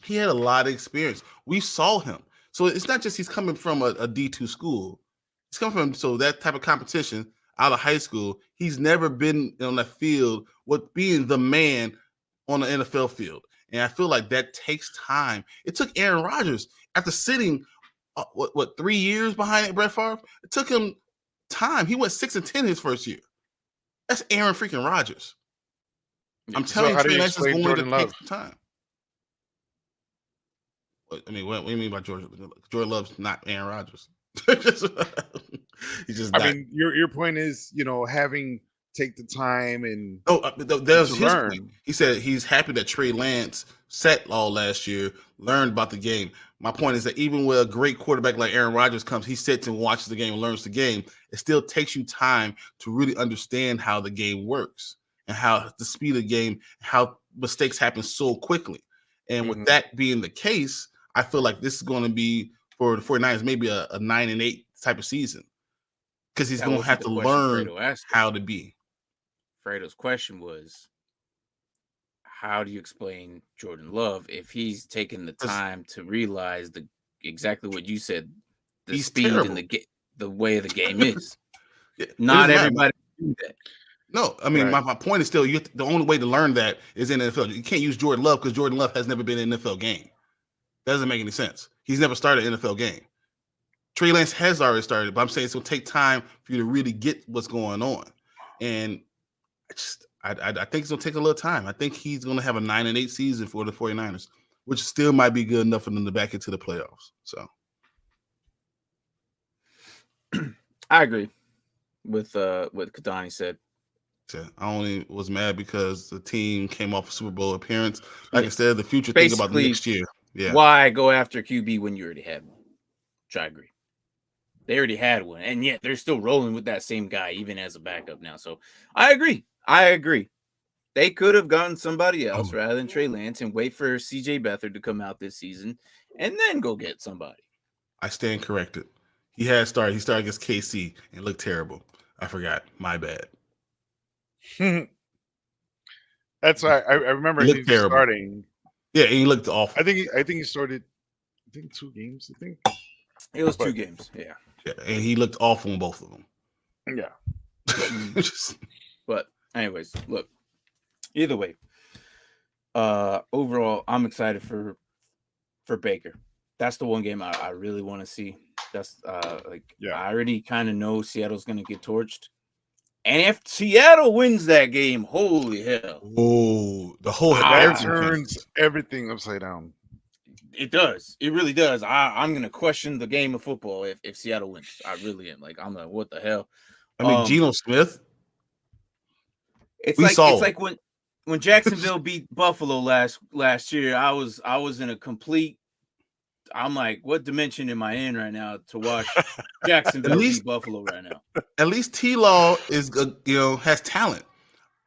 He had a lot of experience. We saw him. So it's not just he's coming from a D2 school. He's coming from that type of competition. out of high school. He's never been on the field with being the man on the NFL field. And I feel like that takes time. It took Aaron Rodgers after sitting, 3 years behind Brett Favre? It took him time. He went 6-10 his first year. That's Aaron freaking Rodgers. I'm telling how do you, you Trey Lance is explain going to Jordan take Love? some time. I mean, what do you mean by Jordan? Jordan Love's not Aaron Rodgers. He's just not. I mean, your point is, having take the time and There's to his learn. point. He said he's happy that Trey Lance sat all last year, learned about the game. My point is that even with a great quarterback like Aaron Rodgers comes, he sits and watches the game and learns the game. It still takes you time to really understand how the game works and how the speed of the game, how mistakes happen so quickly. And with that being the case, I feel like this is going to be for the 49ers maybe a 9-8 type of season because he's going to have to learn how to be. Fredo's question was, how do you explain Jordan Love if he's taken the time to realize exactly what you said, the speed terrible. and the way the game is? Yeah, Not everybody can do that. No, I mean, my point is still, the only way to learn that is in the NFL. You can't use Jordan Love because Jordan Love has never been in an NFL game. That doesn't make any sense. He's never started an NFL game. Trey Lance has already started, but I'm saying it's going to take time for you to really get what's going on. And I think it's going to take a little time. I think he's going to have a 9-8 season for the 49ers, which still might be good enough for them to back into the playoffs. So I agree with what Kadani said. I only was mad because the team came off a Super Bowl appearance. Like I said, the future, think about the next year. Yeah. Why go after QB when you already had one? Which I agree. They already had one, and yet they're still rolling with that same guy, even as a backup now. So I agree. They could have gotten somebody else rather than Trey Lance and wait for CJ Beathard to come out this season and then go get somebody. I stand corrected. He started against KC and looked terrible. I forgot. My bad. That's why I remember he terrible. starting. Yeah, and he looked awful. I think he started. I think 2 games. I think it was 2 games. Yeah, and he looked awful in both of them. Yeah. But anyways, look. Either way, overall, I'm excited for Baker. That's the one game I really want to see. That's I already kind of know Seattle's going to get torched. And if Seattle wins that game, holy hell. Oh, the whole that turns everything upside down. It does. It really does. I'm going to question the game of football if Seattle wins. I really am. I'm like, what the hell? I mean, Geno Smith. It's like when Jacksonville beat Buffalo last year, I was in a complete. I'm like, what dimension am I in right now to watch Jacksonville beat Buffalo right now? At least T-Law is has talent.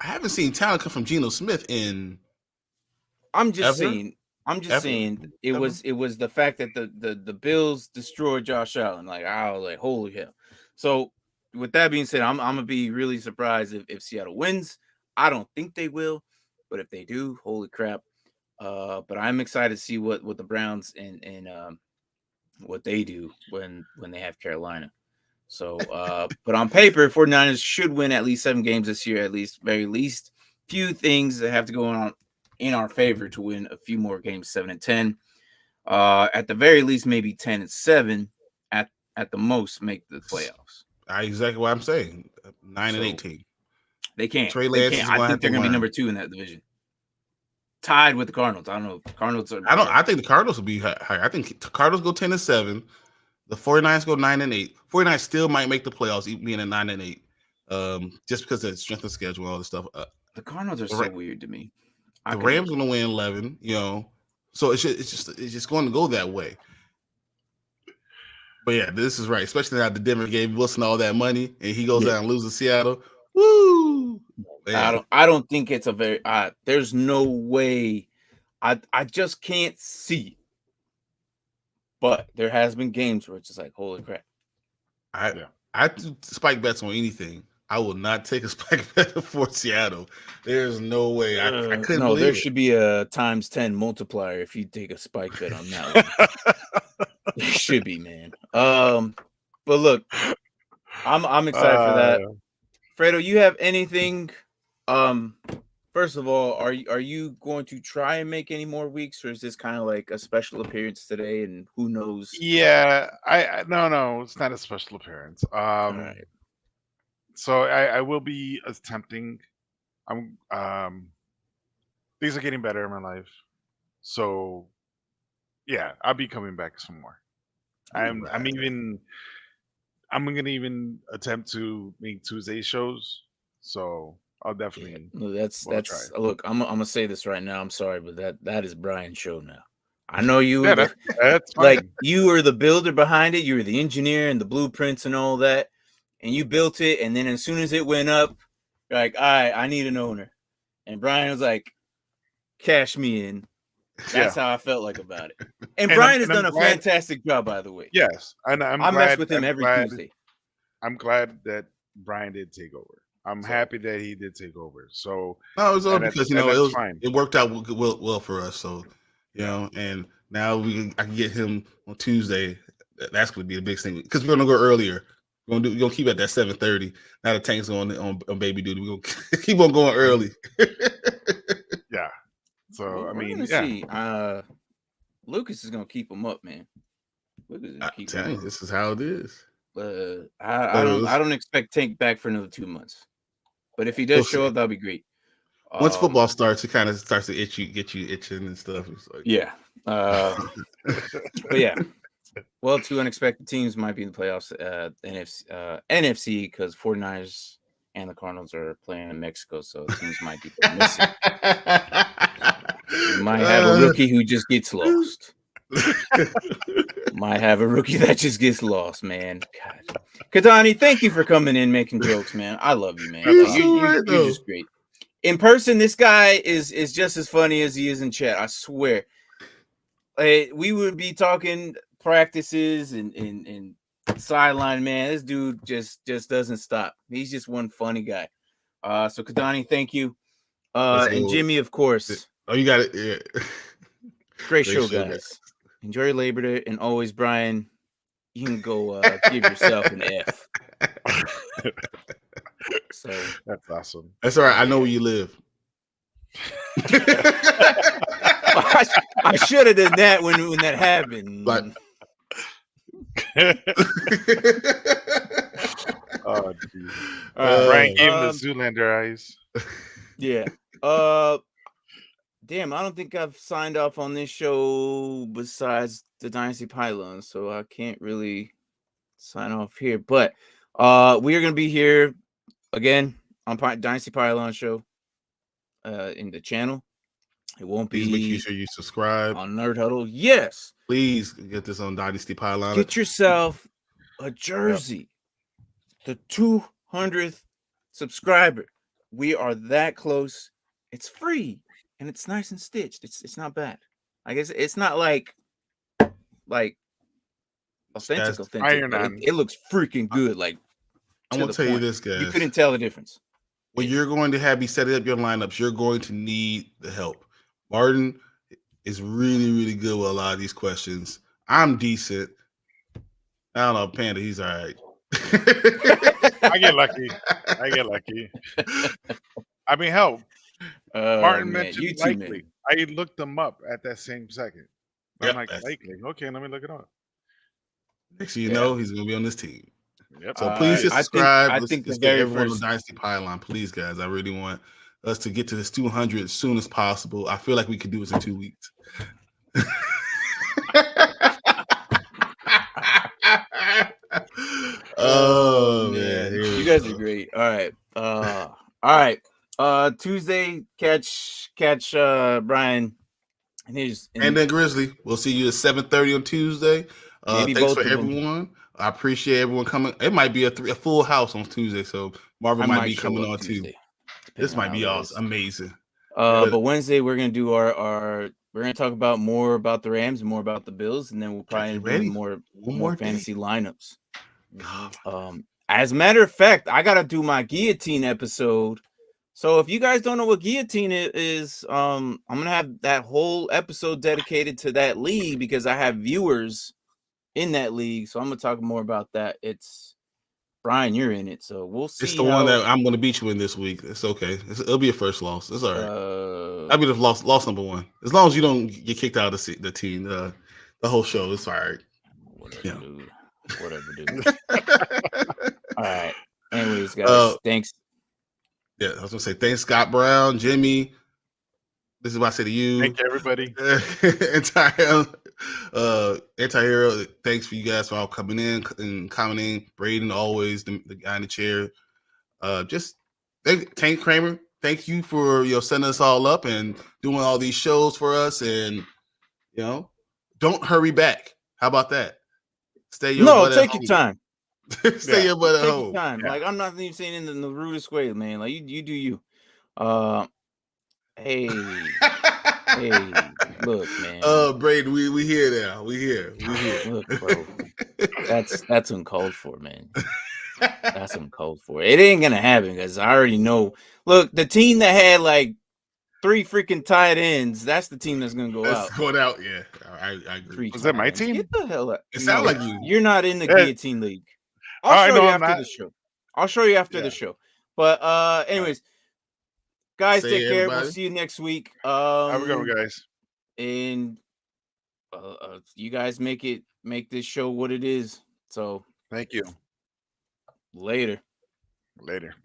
I haven't seen talent come from Geno Smith in. I'm just saying it was the fact that the Bills destroyed Josh Allen. Like, I was like, holy hell. So with that being said, I'm gonna be really surprised if Seattle wins. I don't think they will, but if they do, holy crap. But I'm excited to see what the Browns and what they do when they have Carolina. So, but on paper, 49ers should win at least 7 games this year, very least. Few things that have to go on in our favor to win a few more games, 7-10. At the very least, maybe 10-7. At the most, make the playoffs. Exactly what I'm saying. 9-18. They can't. Trey Lance I think they're going to be number 2 in that division. Tied with the Cardinals. I don't know. Cardinals are. I think the Cardinals will be higher. I think the Cardinals go 10-7. The 49ers go 9-8. 49ers still might make the playoffs, even being at 9-8. Just because of the strength of schedule and all this stuff. The Cardinals are so weird to me. The Rams going to win 11. So it's just going to go that way. But yeah, this is right. Especially now the Denver gave Wilson all that money, and he goes out and loses Seattle. Woo! Man. I don't think it's a very. There's no way. I just can't see. But there has been games where it's just like, holy crap. I do spike bets on anything. I will not take a spike bet for Seattle. There's no way. I couldn't believe there it. should be a times 10 multiplier if you take a spike bet on that one. There should be, man. But look, I'm excited for that. Fredo, you have anything? First of all, are you going to try and make any more weeks, or is this kind of like a special appearance today? And who knows? Yeah, no, it's not a special appearance. All right. So I will be attempting. Things are getting better in my life, so yeah, I'll be coming back some more. I'm Right. gonna even attempt to make Tuesday shows, so I'll Yeah, definitely. no, that's We'll try. look. I'm gonna say this right now. I'm sorry, but that is Brian's show now. I know you Yeah, were that's like fine. you were the builder behind it. You were the engineer and the blueprints and all that, and you built it. And then as soon as it went up, you're like, all right, I need an owner. And Brian was like, cash me in. That's how I felt like about it. And Brian has done a fantastic job, by the way. Yes, and I I'm mess glad with him every Tuesday. I'm glad that Brian did take over. I'm So- happy that he did take over. So No, it was all and because that's- it fine. it worked out well for us. So and now I can get him on Tuesday. That's going to be the big thing because we're going to go earlier. We're going to keep it at that 7:30. Now the Tank's on baby duty. We're going to keep on going early. Yeah. So We're gonna see. Lucas is gonna keep him up, man. Lucas is gonna I'm keep telling him you, up. this is how it is. I don't expect Tank back for another 2 months. But if he does We'll show see. up, that'll be great. Once football starts, it kind of starts to get you itching and stuff. It's like, Yeah. But yeah. Well, two unexpected teams might be in the playoffs. NFC because 49ers and the Cardinals are playing in Mexico, so teams might be missing. You might have a rookie who just gets lost. Might have a rookie that just gets lost, man. God. Kadani, thank you for coming in making jokes, man. I love you, man. You're just great. In person, this guy is just as funny as he is in chat. I swear. We would be talking practices and sideline, man. This dude just doesn't stop. He's just one funny guy. So Kadani, thank you. And Jimmy, of course. Oh, you got it. Yeah. Great show, guys. Enjoy Labor Day, and always, Brian, you can go give yourself an F. So that's awesome. That's all right. I know where you live. I should have done that when that happened. But oh, geez. Brian gave him the Zoolander eyes. Yeah. Damn, I don't think I've signed off on this show besides the Dynasty Pylon, so I can't really sign off here. But we are going to be here again on Dynasty Pylon show in the channel. It won't please be. Make sure you subscribe on Nerd Huddle. Yes. Please get this on Dynasty Pylon. Get yourself a jersey. Yep. The 200th subscriber. We are that close. It's free and it's nice and stitched. It's not bad. I guess it's not like authentic. It looks freaking good. Like I want to tell you this, guys. You couldn't tell the difference. When you're going to be setting up your lineups, you're going to need the help. Martin is really, really good with a lot of these questions. I'm decent. I don't know, Panda, he's all right. I get lucky. I mean, hell, Martin mentioned likely. I looked them up at that same second. I'm like, likely. Okay, let me look it up. Next thing you know, he's going to be on this team. Yep. So please subscribe. I think let's get everyone on Dynasty Pylon, please, guys. I really want us to get to this 200 as soon as possible. I feel like we could do this in 2 weeks. Oh man, you guys are great. All right. Tuesday, catch Brian and then Grizzly. We'll see you at 7:30 on Tuesday. Thanks for everyone. I appreciate everyone coming. It might be a full house on Tuesday, so Marvin might be coming on Tuesday. Too. This might be awesome, amazing. But Wednesday we're gonna do we're gonna talk about more about the Rams and more about the Bills, and then we'll probably do more fantasy lineups. As a matter of fact, I gotta do my guillotine episode. So if you guys don't know what guillotine is, I'm gonna have that whole episode dedicated to that league because I have viewers in that league. So I'm gonna talk more about that. It's Brian, you're in it, so we'll see. It's the one that I'm going to beat you in this week. It's okay. It'll be a first loss. It's all right. I'll be the loss number one. As long as you don't get kicked out of the team, the whole show. It's all right. Whatever, dude. All right. Anyways, guys, thanks. Yeah, I was gonna say thanks, Scott Brown, Jimmy. This is what I say to you. Thank you, everybody. Anti-hero, thanks for you guys for all coming in and commenting. Braden, always the guy in the chair. Just Tank Kramer, thank you for setting us all up and doing all these shows for us. And don't hurry back. How about that? Take your time. Stay your butt at home. Your time. Yeah. Like, I'm not even saying it in the rudest way, man. Like, you do you. Hey, look, man. Braden, we here now. We here. Look, bro. That's uncalled for, man. That's uncalled for. It ain't gonna happen because I already know. Look, the team that had like 3 freaking tight ends, that's the team that's gonna go out. Going out, yeah. I agree. Was that my team? Get the hell out. It sounds like you're not in the guillotine league. I'll show you after the show. I'll show you after the show. But anyways, guys, take care. We'll see you next week. Have a good one, guys. And you guys make this show what it is. So thank you. Later. Later.